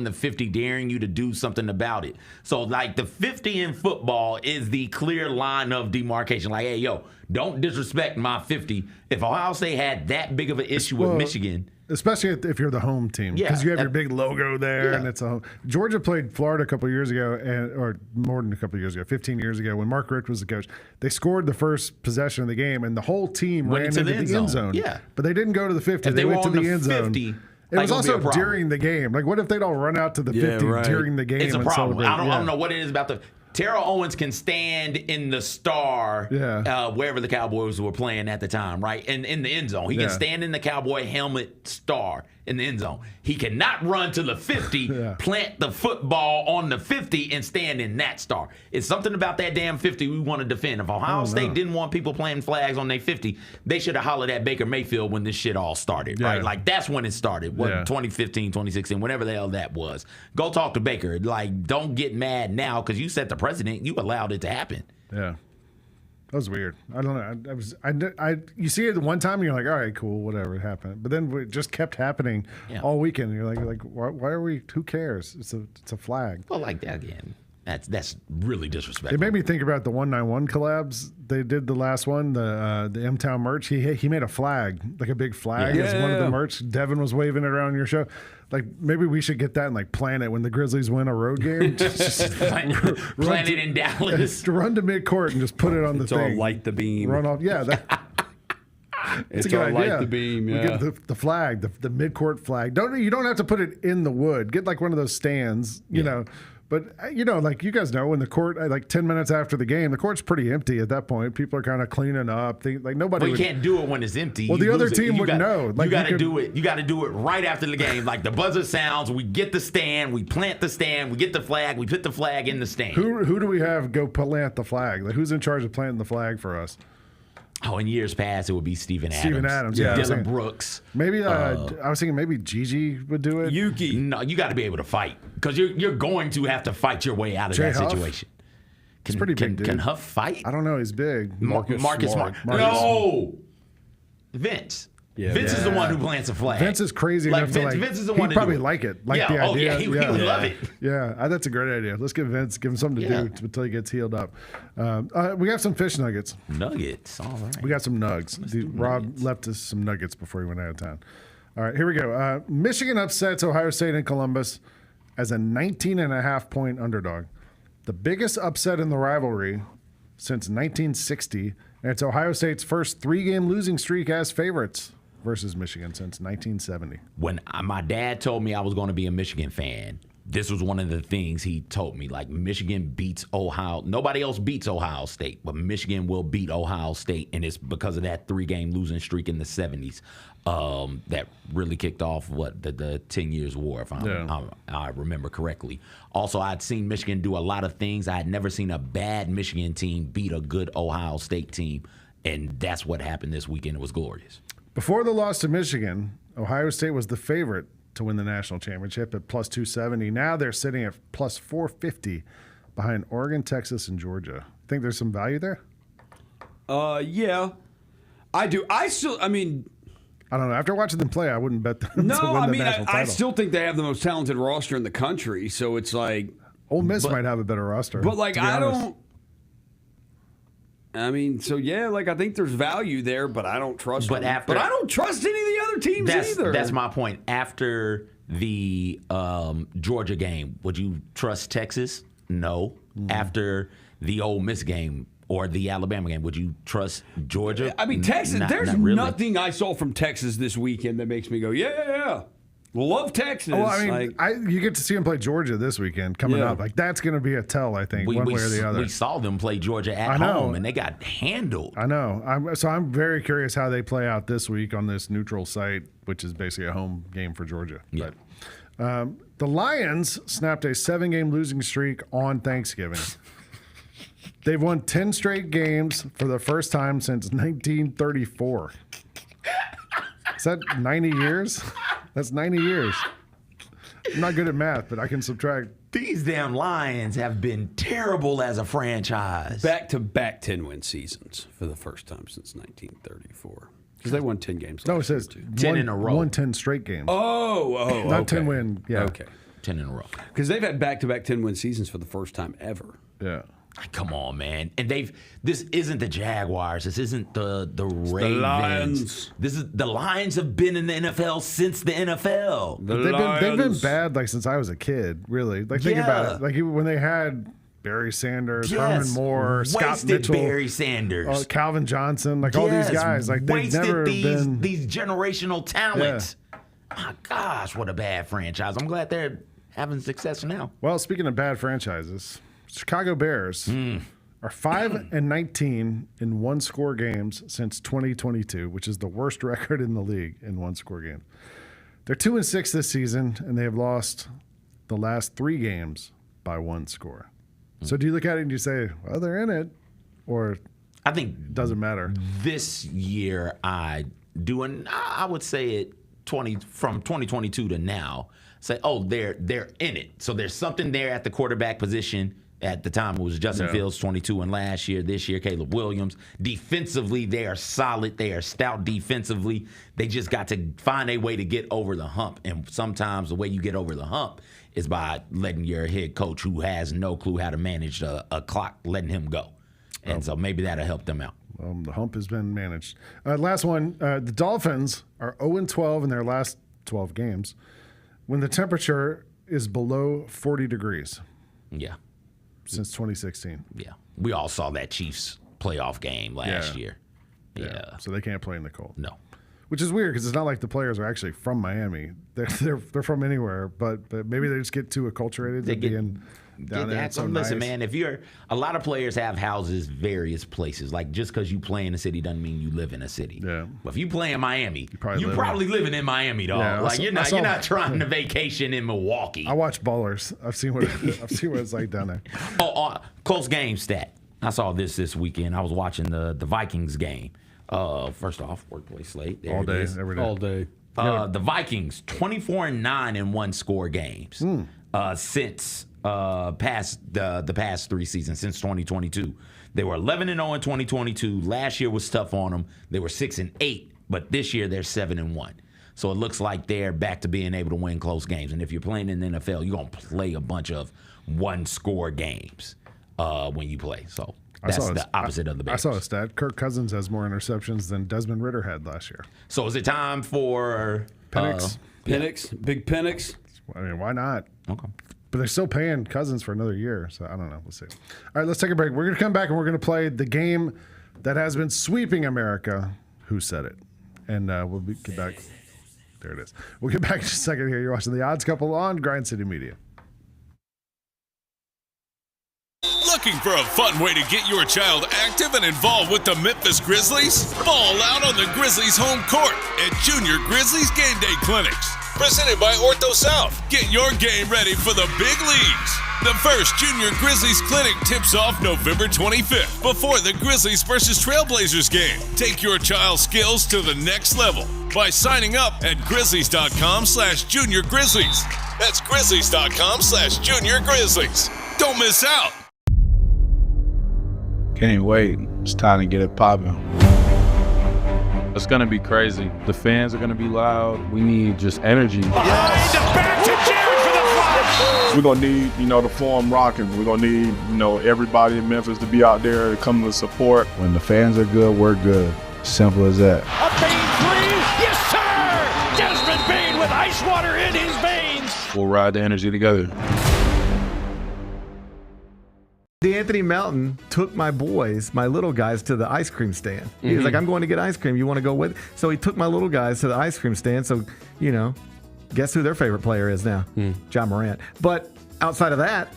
the 50, daring you to do something about it. So, like, the 50 in football is the clear line of demarcation. Like, hey, yo, don't disrespect my 50. If Ohio State had that big of an issue with Well, Michigan, Especially if you're the home team, because Yeah. you have your big logo there, Yeah. and it's a home. Georgia played Florida a couple years ago, or more than a couple years ago, 15 years ago, when Mark Richt was the coach. They scored the first possession of the game, and the whole team Went ran into into the the end end zone. zone. Yeah. But they didn't go to the 50. If They they went were to on the the end zone. 50, It like, was it would be a also problem. during the game. Like, what if they'd all run out to the Yeah, 50 right. during the game? it's a and problem. celebrate? I don't Yeah. know what it is about the. Terrell Owens can stand in the star, Yeah. wherever the Cowboys were playing at the time, right? In the end zone. He Yeah. can stand in the Cowboy helmet star in the end zone. He cannot run to the 50, Yeah. plant the football on the 50, and stand in that star. It's something about that damn 50 we want to defend. If Ohio State didn't want people planting flags on their 50, they should have hollered at Baker Mayfield when this shit all started, Yeah. right? Like, that's when it started. What, Yeah. 2015, 2016, whatever the hell that was. Go talk to Baker. Like, don't get mad now because you set the precedent. You allowed it to happen. Yeah. That was weird. I don't know. You see it one time and you're like, all right, cool, whatever, it happened. But then it just kept happening Yeah. all weekend. You're like, why are we? Who cares? It's a flag. Well, like that again. That's really disrespectful. It made me think about the 191 collabs. They did the last one, the M-Town merch. He made a flag, like a big flag as one of the Yeah. merch. Devin was waving it around your show. Like, maybe we should get that and like plan it when the Grizzlies win a road game. Just Plant it in Dallas. run to midcourt and just put it on the It's all thing. light the beam. Run off. Yeah, It's a good all idea. light the beam. We Yeah. get the flag, the midcourt flag. You don't have to put it in the wood. Get like one of those stands, you know. But like you guys know, when the court like 10 minutes after the game, the court's pretty empty at that point. People are kind of cleaning up. Like nobody. Well, you would, can't do it when it's empty. Well, You the other lose it. team You wouldn't got- know. Like, you got you to could- do it. You got to do it right after the game. Like the buzzer sounds, we get the stand, we plant the stand, we get the flag, we put the flag in the stand. Who do we have go plant the flag? Like, who's in charge of planting the flag for us? Oh, in years past, it would be Steven Adams. Steven Adams, yeah. Dylan Brooks. Maybe I was thinking maybe Gigi would do it. Yuki. No, you got to be able to fight because you're going to have to fight your way out of Jay that Huff? situation. Can, pretty big dude. Can Huff fight? I don't know. He's big. Marcus Smart. Marcus No, Vince. Yeah, Vince is the yeah. one who plants a flag. Vince is crazy Like enough Vince, to like. Vince is the he'd one to probably do it. like it. Like yeah. the idea. Oh yeah, he would love it. Yeah, that's a great idea. Let's give Vince, give him something to Yeah. do until he gets healed up. We got some fish nuggets. Nuggets. All right. We got some nugs. Rob left us some nuggets before he went out of town. All right, here we go. Michigan upsets Ohio State and Columbus. as a 19.5-point underdog. The biggest upset in the rivalry since 1960, and it's Ohio State's first 3-game losing streak as favorites versus Michigan since 1970. When my dad told me I was going to be a Michigan fan, this was one of the things he told me. Like, Michigan beats Ohio. Nobody else beats Ohio State, but Michigan will beat Ohio State, and it's because of that 3-game losing streak in the 70s that really kicked off the 10 Years' War, if I remember correctly. Also, I'd seen Michigan do a lot of things. I had never seen a bad Michigan team beat a good Ohio State team, and that's what happened this weekend. It was glorious. Before the loss to Michigan, Ohio State was the favorite to win the national championship at plus 270. Now they're sitting at plus 450 behind Oregon, Texas, and Georgia. Think there's some value there? Yeah, I do. I mean, I don't know. After watching them play, I wouldn't bet them to win the national title. I still think they have the most talented roster in the country. So it's like Ole Miss might have a better roster. But like, I don't. I mean, so yeah, like I think there's value there, but I don't trust them. But I don't trust any of the other teams either. That's my point. After the Georgia game, would you trust Texas? No. After the Ole Miss game or the Alabama game, would you trust Georgia? I mean, Texas. There's not really. nothing I saw from Texas this weekend that makes me go, yeah. Love Texas. Well, I mean, you get to see them play Georgia this weekend coming up. Like, that's going to be a tell, I think, one way or the other. We saw them play Georgia at home, and they got handled. I know. I'm very curious how they play out this week on this neutral site, which is basically a home game for Georgia. Yeah. But, the Lions snapped a 7-game losing streak on Thanksgiving. They've won 10 straight games for the first time since 1934. Is that 90 years? That's 90 years. I'm not good at math, but I can subtract. These damn Lions have been terrible as a franchise. Back-to-back 10-win seasons for the first time since 1934. Because they won 10 games. No, it says 10 in a row. Won 10 straight games. Oh, not okay. 10 win. Yeah. Okay. 10 in a row. Because they've had back-to-back 10-win seasons for the first time ever. Yeah. Come on, man. And this isn't the Jaguars. This isn't the Ravens. The Lions. The Lions have been in the NFL since the NFL. They've been bad like since I was a kid, really. Like, think about it. Like, when they had Barry Sanders, Herman Moore, Scott Mitchell, Barry Sanders, Calvin Johnson, like all these guys. Like, they've never been these generational talents. Yeah. My gosh, what a bad franchise. I'm glad they're having success now. Well, speaking of bad franchises, Chicago Bears are 5-19 in one-score games since 2022, which is the worst record in the league in one-score games. They're 2-6 this season, and they have lost the last 3 games by 1 score. So do you look at it and you say, well, they're in it, or I think it doesn't matter? This year I do, and I would say it from 2022 to now, say, oh, they're in it. So there's something there at the quarterback position. At the time, it was Justin Fields, 22, and last year, this year, Caleb Williams. Defensively, they are solid. They are stout defensively. They just got to find a way to get over the hump. And sometimes the way you get over the hump is by letting your head coach, who has no clue how to manage a clock, letting him go. And so maybe that'll help them out. The hump has been managed. Last one, the Dolphins are 0-12 in their last 12 games when the temperature is below 40 degrees. Yeah. Since 2016. Yeah. We all saw that Chiefs playoff game last year. Yeah. So they can't play in the cold. No. Which is weird because it's not like the players are actually from Miami. They're from anywhere, but maybe they just get too acculturated to being down there. So listen, nice. man, a lot of players have houses various places. Like, just because you play in a city doesn't mean you live in a city. Yeah. But if you play in Miami, you're probably living in Miami, dog. Yeah, like, you're not trying to vacation in Milwaukee. I watch Ballers. I've seen what it's like down there. Close game stat. I saw this weekend. I was watching the Vikings game. First off, workplace slate. There all day, it is. every day. All day. The Vikings 24-9 in one-score games since the past 3 seasons, since 2022. They were 11-0 in 2022. Last year was tough on them. They were 6-8, but this year they're 7-1. So it looks like they're back to being able to win close games. And if you're playing in the NFL, you're gonna play a bunch of one-score games when you play. So that's the opposite of the Bears. I saw a stat. Kirk Cousins has more interceptions than Desmond Ritter had last year. So is it time for Penix? Big Penix. I mean, why not? Okay. But they're still paying Cousins for another year, so I don't know. We'll see. All right, let's take a break. We're going to come back and we're going to play the game that has been sweeping America. Who said it? And get back. There it is. We'll get back in just a second here. You're watching The Odds Couple on Grind City Media. Looking for a fun way to get your child active and involved with the Memphis Grizzlies? Ball out on the Grizzlies' home court at Junior Grizzlies Game Day Clinics. Presented by Ortho South. Get your game ready for the big leagues. The first Junior Grizzlies Clinic tips off November 25th before the Grizzlies versus Trailblazers game. Take your child's skills to the next level by signing up at grizzlies.com/Junior Grizzlies. That's grizzlies.com/Junior Grizzlies. Don't miss out. Can't wait. It's time to get it popping. It's going to be crazy. The fans are going to be loud. We need just energy. Yes. Back to Jerry for the flush. We're going to need, the form rocking. We're going to need, everybody in Memphis to be out there to come to support. When the fans are good, we're good. Simple as that. A Bane 3. Yes, sir. Desmond Bane with ice water in his veins. We'll ride the energy together. D'Anthony Melton took my little guys, to the ice cream stand. He was like, I'm going to get ice cream. You want to go with? So he took my little guys to the ice cream stand. So, guess who their favorite player is now? John Morant. But outside of that,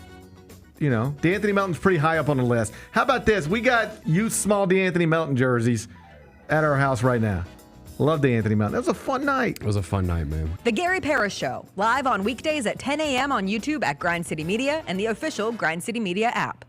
D'Anthony Melton's pretty high up on the list. How about this? We got youth small D'Anthony Melton jerseys at our house right now. Love D'Anthony Melton. That was a fun night. It was a fun night, man. The Gary Parrish Show, live on weekdays at 10 a.m. on YouTube at Grind City Media and the official Grind City Media app.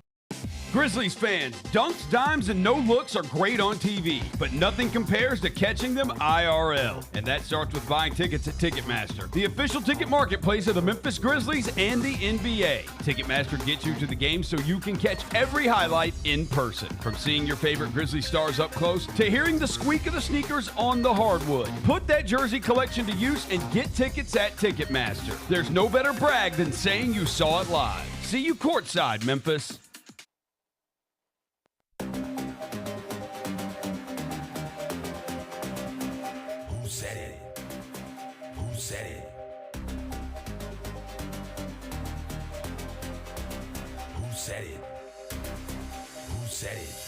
Grizzlies fans, dunks, dimes, and no-looks are great on TV, but nothing compares to catching them IRL. And that starts with buying tickets at Ticketmaster, the official ticket marketplace of the Memphis Grizzlies and the NBA. Ticketmaster gets you to the game so you can catch every highlight in person. From seeing your favorite Grizzly stars up close to hearing the squeak of the sneakers on the hardwood. Put that jersey collection to use and get tickets at Ticketmaster. There's no better brag than saying you saw it live. See you courtside, Memphis. Who said it? Who said it? Who said it? Who said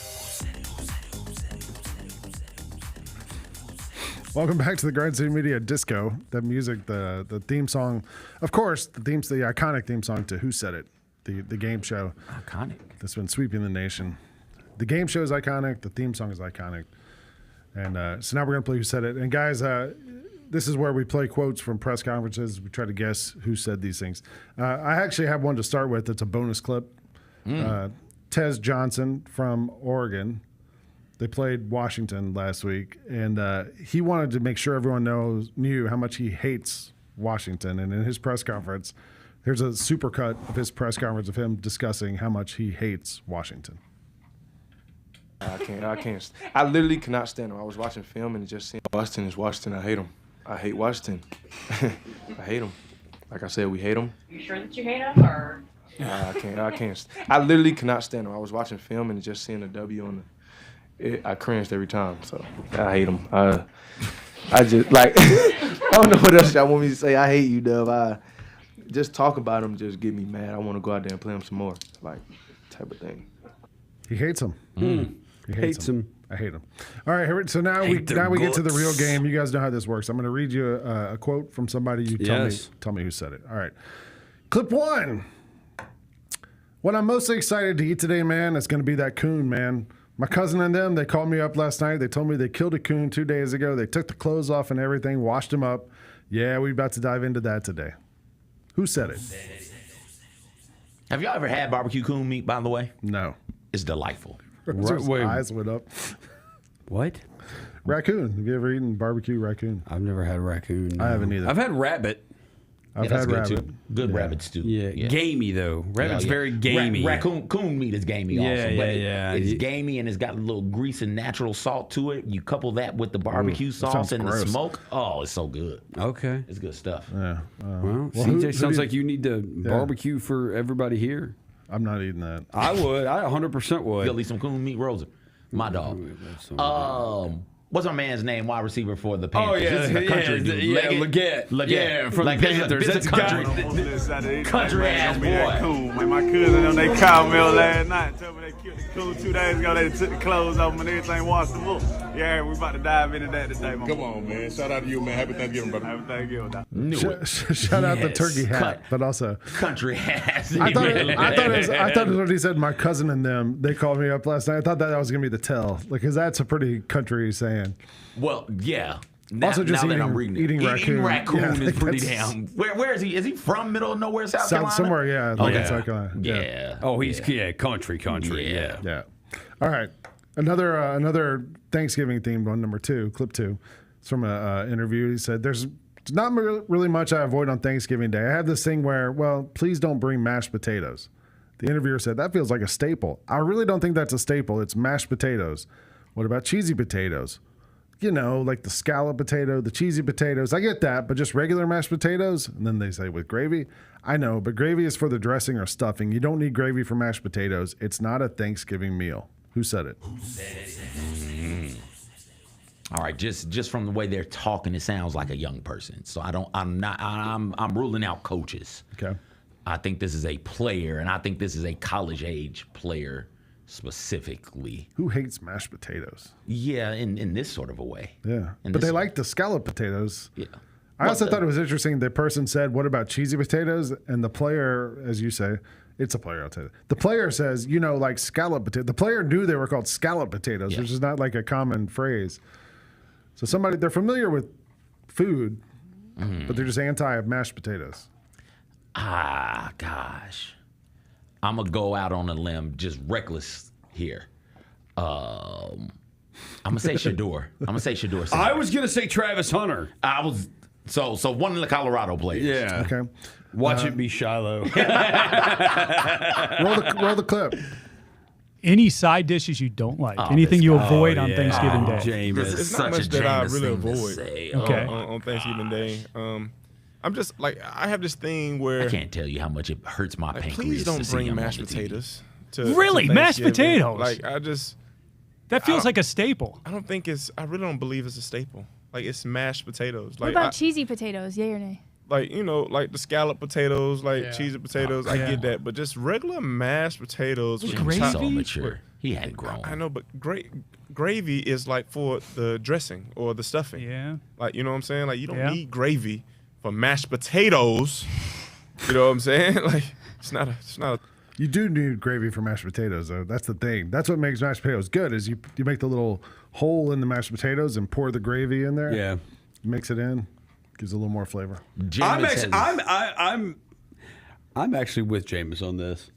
it? Welcome back to the Grind City Media Disco. The music, the theme song, of course, the iconic theme song to Who Said It, the game show. Iconic. That's been sweeping the nation. The game show is iconic. The theme song is iconic. And so now we're going to play Who Said It. And guys, this is where we play quotes from press conferences. We try to guess who said these things. I actually have one to start with. It's a bonus clip. Tez Johnson from Oregon. They played Washington last week, and he wanted to make sure everyone knew how much he hates Washington. And in his press conference, here's a supercut of his press conference of him discussing how much he hates Washington. I can't. I literally cannot stand him. I was watching film and just seeing Washington is Washington. I hate him. I hate Washington. I hate him. Like I said, we hate him. You sure that you hate him, or? I can't. I literally cannot stand him. I was watching film and just seeing the W on I cringed every time. So I hate him. I just like I don't know what else y'all want me to say. I hate you, Dub. I just talk about him just get me mad. I want to go out there and play him some more, like type of thing. He hates him. He hates him. I hate him. All right, so now we get to the real game. You guys know how this works. I'm going to read you a quote from somebody. You tell me who said it. All right. Clip 1. What I'm mostly excited to eat today, man, is going to be that coon, man. My cousin and them, they called me up last night. They told me they killed a coon 2 days ago. They took the clothes off and everything, washed him up. Yeah, we're about to dive into that today. Who said it? Have y'all ever had barbecue coon meat, by the way? No. It's delightful. His eyes went up. What? Raccoon. Have you ever eaten barbecue raccoon? I've never had raccoon. No. I haven't either. I've had rabbit. I've had rabbit. Too. Good rabbit stew. Yeah. Gamey, though. Rabbit's very gamey. Coon meat is gamey also. Yeah. It's gamey and it's got a little grease and natural salt to it. You couple that with the barbecue sauce and the smoke. Oh, it's so good. Okay. It's good stuff. Yeah. Well, CJ, sounds like you need to barbecue for everybody here. I'm not eating that. I would. I 100% would. You'll eat some coon meat, Rosa. My dog. What's my man's name? Wide receiver for the Panthers. Oh yeah, This is a country dude. Leggett. Yeah, from like, the Panthers. This is a country ass boy. Cool, man. My cousin on they called me last night. Told me they killed the cool 2 days ago. They took the clothes off and everything, washed them up. Yeah, we about to dive into that today, man. Come on, man. Shout out to you, man. Happy Thanksgiving, brother. Happy Thanksgiving, dog. Shout out the turkey hat, but also country ass. I thought it was when he said my cousin and them. They called me up last night. I thought that was gonna be the tell, because that's a pretty country saying. Well, yeah. Now, Also, just now eating, that I'm reading it. eating raccoon. Raccoon Yeah, is pretty that's- damn. Where is he? Is he from middle of nowhere, South Carolina? Somewhere, yeah. Like in South Carolina. Yeah. Oh, he's country. Yeah. All right. Another Thanksgiving themed one, number 2, clip 2. It's from an interview. He said, "There's not really much I avoid on Thanksgiving Day. I have this thing where, well, please don't bring mashed potatoes." The interviewer said, "That feels like a staple. I really don't think that's a staple. It's mashed potatoes. What about cheesy potatoes? You know, like the scallop potato, the cheesy potatoes. I get that, but just regular mashed potatoes?" And then they say, "With gravy? I know, but gravy is for the dressing or stuffing. You don't need gravy for mashed potatoes. It's not a Thanksgiving meal." Who said it? All right, just from the way they're talking, it sounds like a young person. So I'm ruling out coaches. Okay. I think this is a player, and I think this is a college age player specifically. Who hates mashed potatoes? Yeah, in this sort of a way. Yeah. But they like the scallop potatoes. Yeah. I also thought it was interesting. The person said, "What about cheesy potatoes?" And the player, as you say, it's a player, I'll tell you. The player says, you know, like scallop potato. The player knew they were called scallop potatoes, which is not like a common phrase. So they're familiar with food, but they're just anti mashed potatoes. Ah, gosh. I'm going to go out on a limb, just reckless here. I'm going to say Shador. I was going to say Travis Hunter. So one of the Colorado players. Yeah. Okay. Watch it be Shiloh. Roll the clip. Any side dishes you don't like? Anything you avoid on Thanksgiving Day? James. It's not much that I really avoid Okay. on Thanksgiving Day. I'm just like, I have this thing where I can't tell you how much it hurts my pancreas. Please don't to bring see him mashed on the potatoes. Really? To Mashed Thanksgiving. potatoes? Like that feels like a staple. I really don't believe it's a staple. Like, it's mashed potatoes. What Like, about cheesy potatoes? Yay or nay? like, you know, like the scallop potatoes, like cheesy potatoes. I get that, but just regular mashed potatoes with Jim's so mature. He hadn't grown. I know, but gravy is like for the dressing or the stuffing. Yeah. Like, you know what I'm saying? Like, you don't need gravy for mashed potatoes. You know what I'm saying? Like, it's not a. You do need gravy for mashed potatoes, though. That's the thing. That's what makes mashed potatoes good. Is you make the little hole in the mashed potatoes and pour the gravy in there. Yeah, mix it in, gives it a little more flavor. I'm actually with Jameis on this.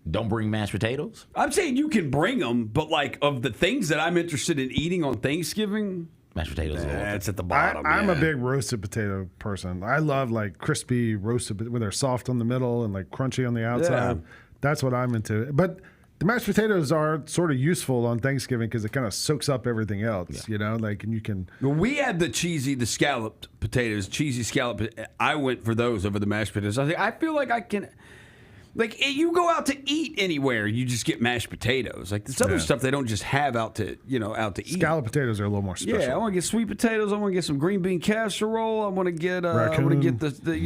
Don't bring mashed potatoes? I'm saying you can bring them, but like of the things that I'm interested in eating on Thanksgiving, mashed potatoes. That's at the bottom. I'm a big roasted potato person. I love like crispy roasted when they're soft on the middle and like crunchy on the outside. Yeah. That's what I'm into. But the mashed potatoes are sort of useful on Thanksgiving because it kind of soaks up everything else, you know, like, and you can. Well, we had the scalloped potatoes, cheesy scallop. I went for those over the mashed potatoes. I feel like I can. Like, you go out to eat anywhere, you just get mashed potatoes. Like, this other stuff they don't just have out to eat. Scallop potatoes are a little more special. Yeah, I want to get sweet potatoes. I want to get some green bean casserole. I want to get the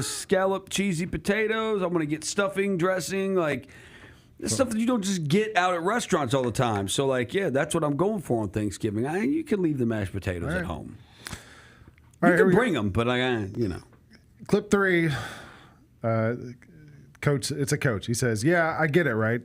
scallop cheesy potatoes. I want to get stuffing, dressing, like stuff that you don't just get out at restaurants all the time. So, like, yeah, that's what I'm going for on Thanksgiving. You can leave the mashed potatoes at home. You can bring them, but Clip 3. Coach, it's a coach. He says, "Yeah, I get it, right?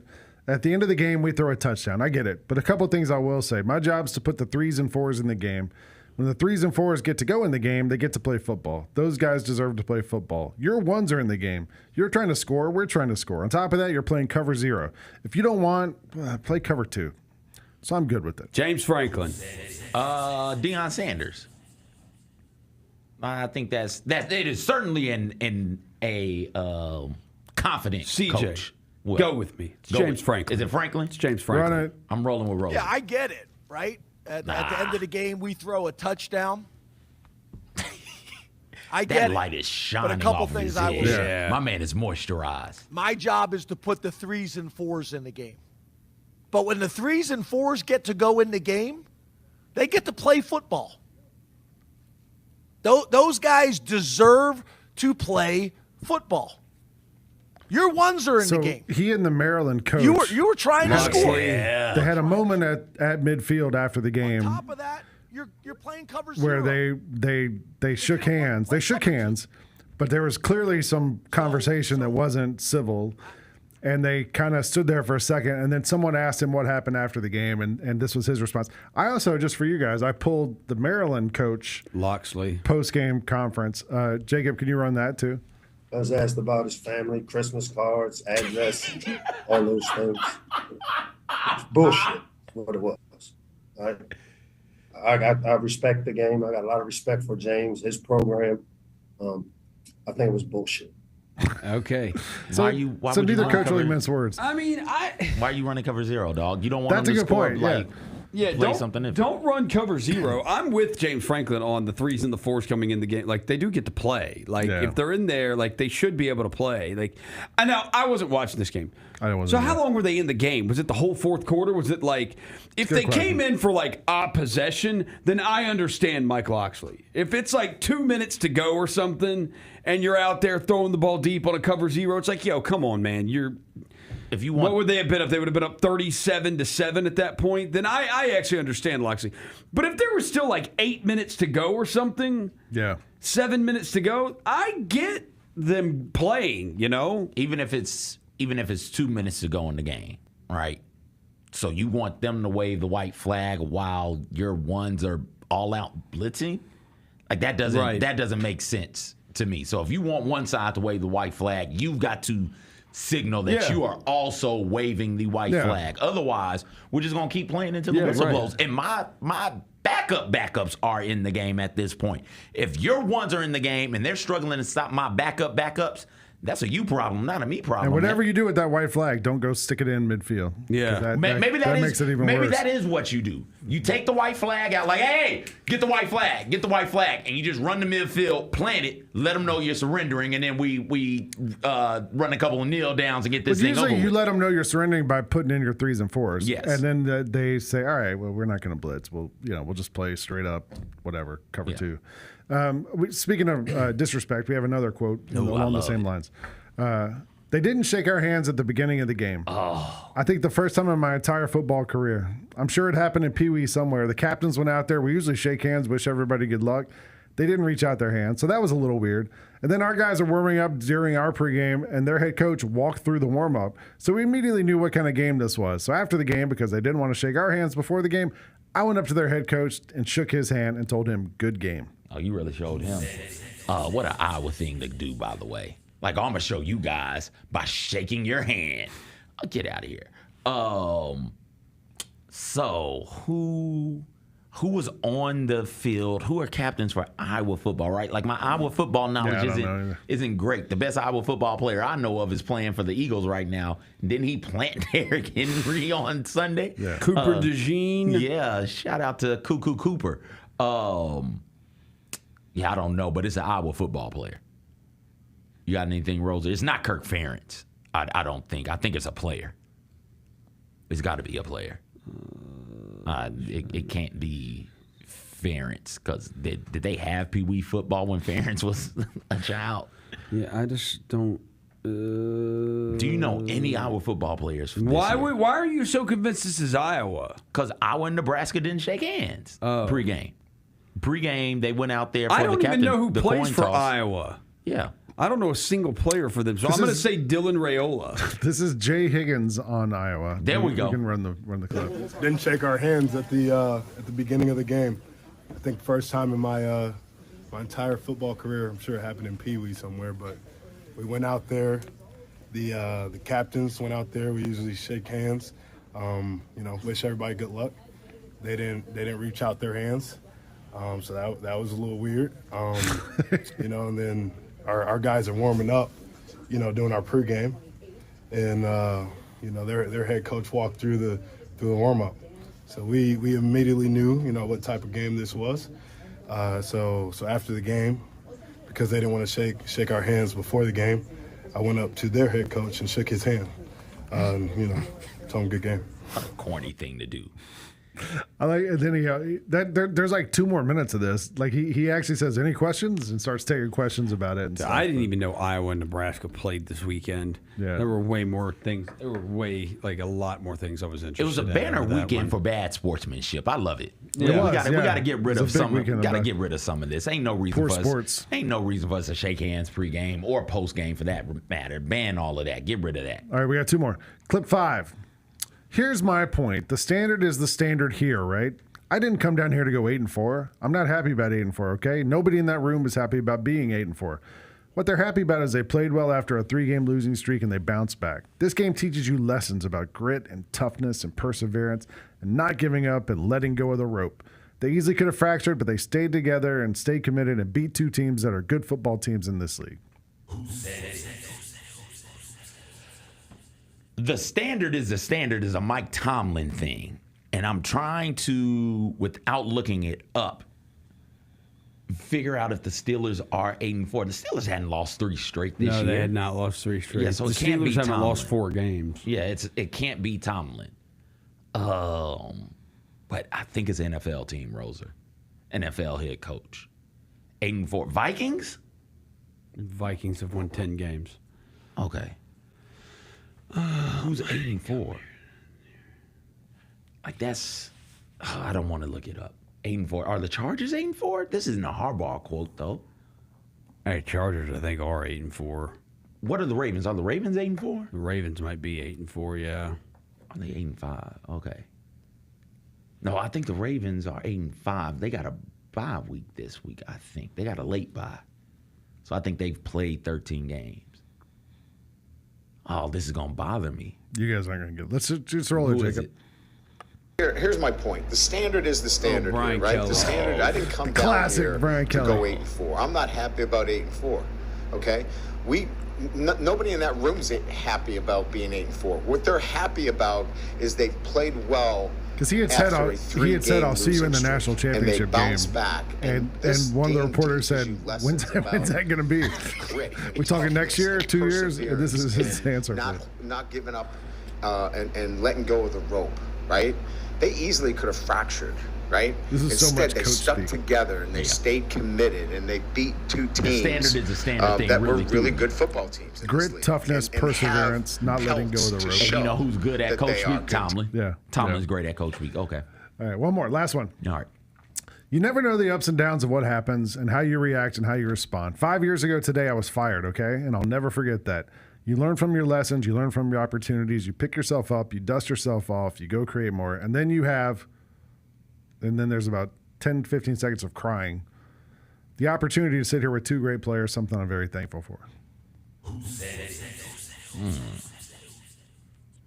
At the end of the game, we throw a touchdown. I get it. But a couple things I will say. My job's to put the 3s and 4s in the game. When the 3s and 4s get to go in the game, they get to play football. Those guys deserve to play football. Your 1s are in the game. You're trying to score. We're trying to score. On top of that, you're playing cover 0. If you don't want, play cover 2. So I'm good with it." James Franklin. Deion Sanders. I think it is certainly in a confident CJ, coach. go with me. It's James Franklin. Is it Franklin? It's James Franklin. Run it. I'm rolling with Roland. Yeah, I get it, right? At the end of the game, we throw a touchdown. I get that it. light is shining but a couple off things his I head. will say. My man is moisturized. My job is to put the 3s and 4s in the game. But when the 3s and 4s get to go in the game, They get to play football. Those guys deserve to play football. Your ones are in the game. He and the Maryland coach. You were trying to score. Yeah. They had a moment at midfield after the game. On top of that, you're playing cover where zero. they shook hands. They shook hands, but there was clearly some conversation that wasn't civil. And they kind of stood there for a second, and then someone asked him what happened after the game, and this was his response. I also, just for you guys, I pulled the Maryland coach Loxley post-game conference. Jacob, can you run that too? I was asked about his family, Christmas cards, address, all those things. It's bullshit, what it was. I respect the game. I got a lot of respect for James, his program. I think it was bullshit. Okay. So neither coach really mince words. I mean, why are you running cover zero, dog? You don't want That's them to a good score, point. like, Yeah, play something in. don't run cover zero. I'm with James Franklin on the 3s and the 4s coming in the game. Like, they do get to play. Like, if they're in there, like, they should be able to play. Like, I wasn't watching this game. So how long were they in the game? Was it the whole fourth quarter? Was it like, if they came in for like a possession, then I understand Mike Loxley. If it's like 2 minutes to go or something, and you're out there throwing the ball deep on a cover zero, it's like, yo, come on, man. If you want, what would they have been if they would have been up 37-7 at that point? Then I actually understand Loxley. But if there was still like 8 minutes to go or something, 7 minutes to go, I get them playing. Even if it's 2 minutes to go in the game, right? So you want them to wave the white flag while your ones are all out blitzing? Like that doesn't make sense to me. So if you want one side to wave the white flag, you've got to signal that you are also waving the white flag. Otherwise, we're just gonna keep playing until the whistle blows. And my backups are in the game at this point. If your ones are in the game and they're struggling to stop my backups, that's a you problem, not a me problem. And whatever you do with that white flag, don't go stick it in midfield. Yeah. Maybe that makes it even worse. Maybe that is what you do. You take the white flag out, like, hey, get the white flag, and you just run the midfield, plant it, let them know you're surrendering, and then we run a couple of kneel downs and get this thing over with. Usually you let them know you're surrendering by putting in your 3s and 4s. Yes. And then they say, all right, well, we're not going to blitz. We'll just play straight up, whatever, cover 2. Speaking of disrespect, we have another quote along the same lines. They didn't shake our hands at the beginning of the game. I think the first time in my entire football career. I'm sure it happened in Pee Wee somewhere. The captains went out there. We usually shake hands, wish everybody good luck. They didn't reach out their hands, so that was a little weird. And then our guys are warming up during our pregame, and their head coach walked through the warm-up. So we immediately knew what kind of game this was. So after the game, because they didn't want to shake our hands before the game, I went up to their head coach and shook his hand and told him, good game. Oh, you really showed him. What an Iowa thing to do, by the way. Like, I'm going to show you guys by shaking your hand. I'll get out of here. So who was on the field? Who are captains for Iowa football, right? Like, my Iowa football knowledge isn't great. The best Iowa football player I know of is playing for the Eagles right now. Didn't he plant Derrick Henry on Sunday? Yeah. Cooper DeJean. Yeah, shout out to Cuckoo Cooper. Yeah, I don't know, but it's an Iowa football player. You got anything, Rosa? It's not Kirk Ferentz. I don't think. I think it's a player. It's got to be a player. It can't be Ferentz, because did they have Pee Wee football when Ferentz was a child? Yeah, I just don't. Do you know any Iowa football players from this Why year? are you so convinced this is Iowa? Because Iowa and Nebraska didn't shake hands pregame. Pregame, they went out there for I don't the captain. even know who plays coin for toss. Iowa. Yeah. I don't know a single player for them, so I'm going to say Dylan Raiola. This is Jay Higgins on Iowa. There we go. You can run the clip. Didn't shake our hands at the beginning of the game. I think first time in my entire football career. I'm sure it happened in Pee Wee somewhere, but we went out there. The captains went out there. We usually shake hands. Wish everybody good luck. They didn't reach out their hands, so that was a little weird. And then our guys are warming up, doing our pregame, and their head coach walked through the warm up, so we immediately knew what type of game this was. So after the game, because they didn't want to shake our hands before the game, I went up to their head coach and shook his hand. Told him good game. What a corny thing to do. I like, and then there's like 2 more minutes of this. Like he actually says, "Any questions?" and starts taking questions about it. And stuff. I didn't even know Iowa and Nebraska played this weekend. Yeah. There were way more things. There were a lot more things I was interested in. It was a banner weekend for bad sportsmanship. I love it. Yeah. We got to get rid of some. weekend Got to of get rid of some of this. Ain't no reason Poor for sports. us. Ain't no reason for us to shake hands pregame or postgame for that matter. Ban all of that. Get rid of that. All right, we got 2 more. Clip 5. Here's my point. The standard is the standard here, right? I didn't come down here to go 8-4. I'm not happy about 8-4, okay? Nobody in that room is happy about being 8-4. What they're happy about is they played well after a 3-game losing streak and they bounced back. This game teaches you lessons about grit and toughness and perseverance and not giving up and letting go of the rope. They easily could have fractured, but they stayed together and stayed committed and beat 2 teams that are good football teams in this league. The standard is a Mike Tomlin thing. And I'm trying to, without looking it up, figure out if the Steelers are 8-4. The Steelers hadn't lost 3 straight this year. No, they had not lost 3 straight. Yeah, so the it can't be Steelers haven't Tomlin. lost 4 games. Yeah, it can't be Tomlin. But I think it's an NFL team, Roser. NFL head coach. 8-4. Vikings? Vikings have won 10 games. Okay. Who's 8-4? Like that's, I don't want to look it up. 8-4. Are the Chargers 8-4? This isn't a Harbaugh quote though. Hey, Chargers, I think are 8-4. What are the Ravens? Are the Ravens 8-4? The Ravens might be 8-4. Yeah. Are they 8-5? Okay. No, I think the Ravens are 8-5. They got a bye week this week. I think they got a late bye, so I think they've played 13 games. Oh, this is gonna bother me. You guys aren't going to get. Let's just roll it, Jacob. Here's my point. The standard is the standard, Brian here, right? Kelly. The standard. I didn't come down Classic here Brian to Kelly. go 8-4. I'm not happy about 8-4. Okay, nobody in that room's happy about being 8-4. What they're happy about is they've played well. Because he had said, "I'll see you in the national championship game." Back, and one of the reporters said, "When's that going to be? We talking next year, 2 years?" And this is his answer. Not giving up and letting go of the rope, right? They easily could have fractured, right? This is so Instead, much they coach stuck speak. together and they stayed committed and they beat 2 teams. The standard is the standard thing. that really were really good football teams. in this Grit, league. toughness, And perseverance, not letting go of the helped rope. to And you know show who's good at that Coach they are Week? good. Tomlin. Yeah. Tomlin's great at Coach Week. Okay. All right, one more, last one. All right. You never know the ups and downs of what happens and how you react and how you respond. 5 years ago today, I was fired, okay? And I'll never forget that. You learn from your lessons, you learn from your opportunities, you pick yourself up, you dust yourself off, you go create more. And then then there's about 10, 15 seconds of crying. The opportunity to sit here with 2 great players, something I'm very thankful for.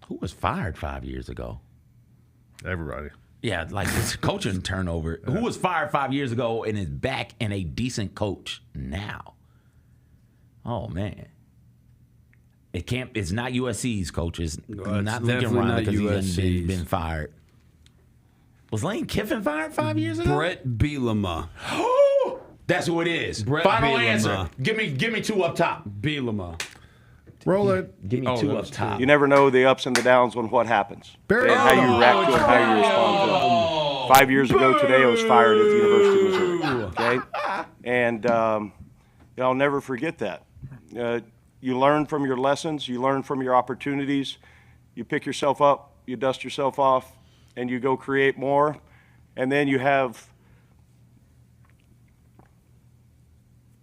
Who was fired 5 years ago? Everybody. Yeah, like this coaching turnover. Who was fired 5 years ago and is back and a decent coach now? Oh man. It's not USC's coaches. Well, Not it's Lincoln definitely Riley not because he hasn't USC's. been fired. Was Lane Kiffin fired 5 years ago? Brett Bielema. That's who it is. Brett Final Bielema. answer. Give me 2 up top. Bielema. Roll it. Give me 2 up top. You never know the ups and the downs on what happens. Barry And how you react to it, how you respond to it. 5 years ago today, I was fired at the University of Missouri. Okay? And I'll never forget that. You learn from your lessons, you learn from your opportunities, you pick yourself up, you dust yourself off, and you go create more. And then you have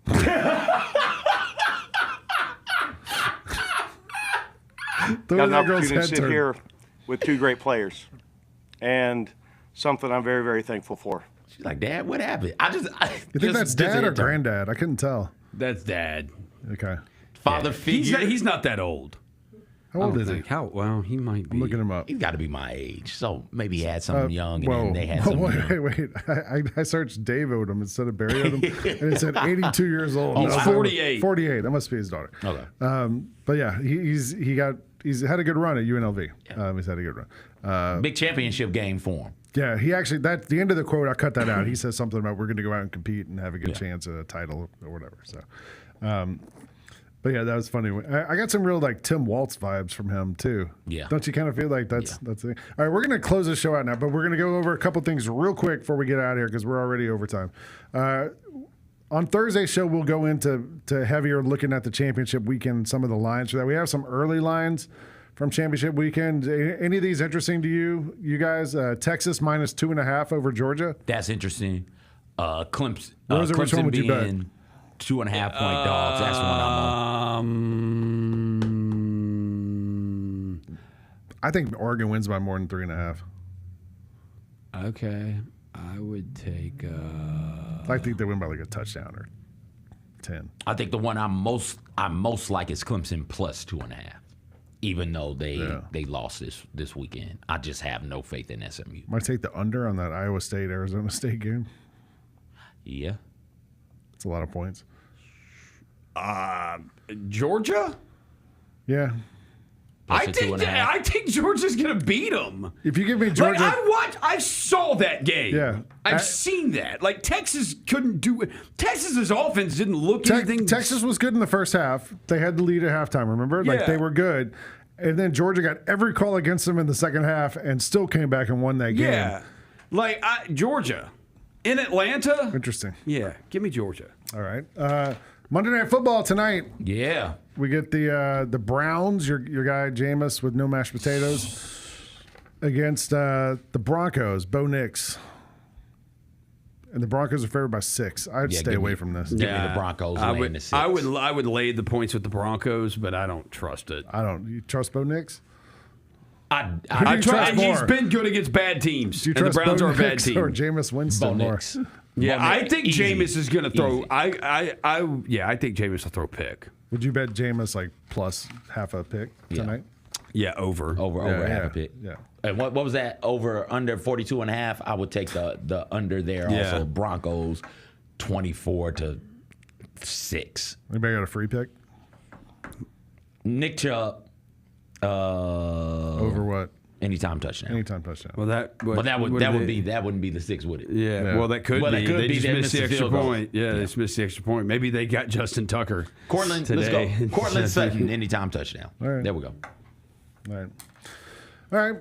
got an opportunity to sit here with 2 great players, and something I'm very, very thankful for. She's like, Dad, what happened? You think that's dad or granddad? I couldn't tell. That's dad. Okay. Father figure. He's not that old. How old is he? Well, he might be. I'm looking him up. He's got to be my age. So maybe he had something young, and then they had something young. Wait. I searched Dave Odom instead of Barry Odom, and it said 82 years old. He's 48. 48. That must be his daughter. Okay. But yeah, he's had a good run at UNLV. He's had a good run. Big championship game for him. Yeah, he actually, the end of the quote, I cut that out. He says something about we're going to go out and compete and have a good chance at a title or whatever. So, But yeah, that was funny. I got some real like Tim Waltz vibes from him too. Yeah. Don't you kind of feel like that's the thing? All right, we're gonna close the show out now, but we're gonna go over a couple things real quick before we get out of here because we're already over time. On Thursday's show, we'll go into heavier looking at the championship weekend, some of the lines for that. We have some early lines from championship weekend. Any of these interesting to you guys? Texas minus 2.5 over Georgia. That's interesting. Clemson, Rosa, which one would you bet? 2.5 point dogs. That's the one I'm on. I think Oregon wins by more than 3.5. Okay, I would take. I think they win by like a touchdown or 10. I think the one I'm most like is Clemson plus 2.5. Even though they lost this weekend, I just have no faith in SMU. Might take the under on that Iowa State Arizona State game. Yeah, it's a lot of points. Georgia? Yeah. I think Georgia's going to beat them. If you give me Georgia. I saw that game. Yeah. I've seen that. Like, Texas couldn't do it. Texas's offense didn't look anything. Texas was good in the first half. They had the lead at halftime, remember? Like, they were good. And then Georgia got every call against them in the second half and still came back and won that game. Yeah. Like, Georgia. In Atlanta? Interesting. Yeah. Give me Georgia. All right. Monday Night Football tonight. Yeah. We get the Browns, your guy Jameis with no mashed potatoes, against the Broncos, Bo Nix. And the Broncos are favored by 6. I'd stay away from this. Give me the Broncos laying the 6. I would lay the points with the Broncos, but I don't trust it. You trust Bo Nix? I trust more. He's been good against bad teams. Do you and trust the Browns Bo are a bad Nix team. or Jameis Winston more? Yeah, I think Jameis is going to throw. Easy. I think Jameis will throw a pick. Would you bet Jameis like plus half a pick tonight? Yeah, over half a pick. Yeah. And what was that? Over under 42.5. I would take the under there. Yeah. Also Broncos 24-6. Anybody got a free pick? Nick Chubb. Over what? Anytime touchdown. Anytime touchdown. Well, that wouldn't be the 6, would it? Yeah. Well, that could be. They just missed the extra point. Yeah, they just missed the extra point. Maybe they got Justin Tucker. Cortland, today. Let's go. Cortland Sutton, anytime touchdown. All right. There we go. All right.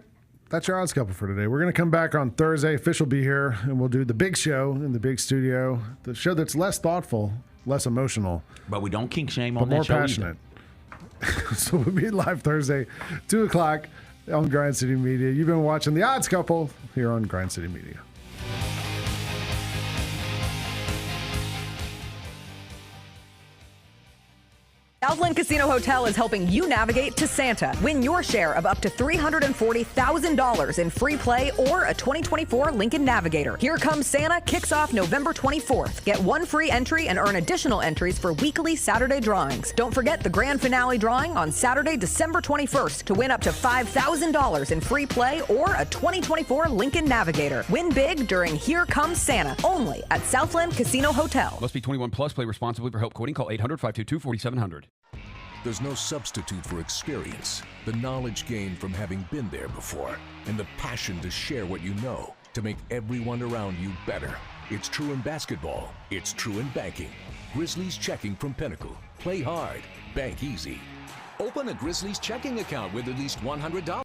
That's your odds couple for today. We're going to come back on Thursday. Fish will be here, and we'll do the big show in the big studio. The show that's less thoughtful, less emotional. But we don't kink shame but on more that show passionate. So we'll be live Thursday, 2 o'clock on Grind City Media. You've been watching The Odds Couple here on Grind City Media. Southland Casino Hotel is helping you navigate to Santa. Win your share of up to $340,000 in free play or a 2024 Lincoln Navigator. Here Comes Santa kicks off November 24th. Get 1 free entry and earn additional entries for weekly Saturday drawings. Don't forget the grand finale drawing on Saturday, December 21st to win up to $5,000 in free play or a 2024 Lincoln Navigator. Win big during Here Comes Santa, only at Southland Casino Hotel. Must be 21 plus. Play responsibly. For help quoting, call 800-522-4700. There's no substitute for experience, the knowledge gained from having been there before, and the passion to share what you know to make everyone around you better. It's true in basketball. It's true in banking. Grizzlies Checking from Pinnacle. Play hard. Bank easy. Open a Grizzlies checking account with at least $100.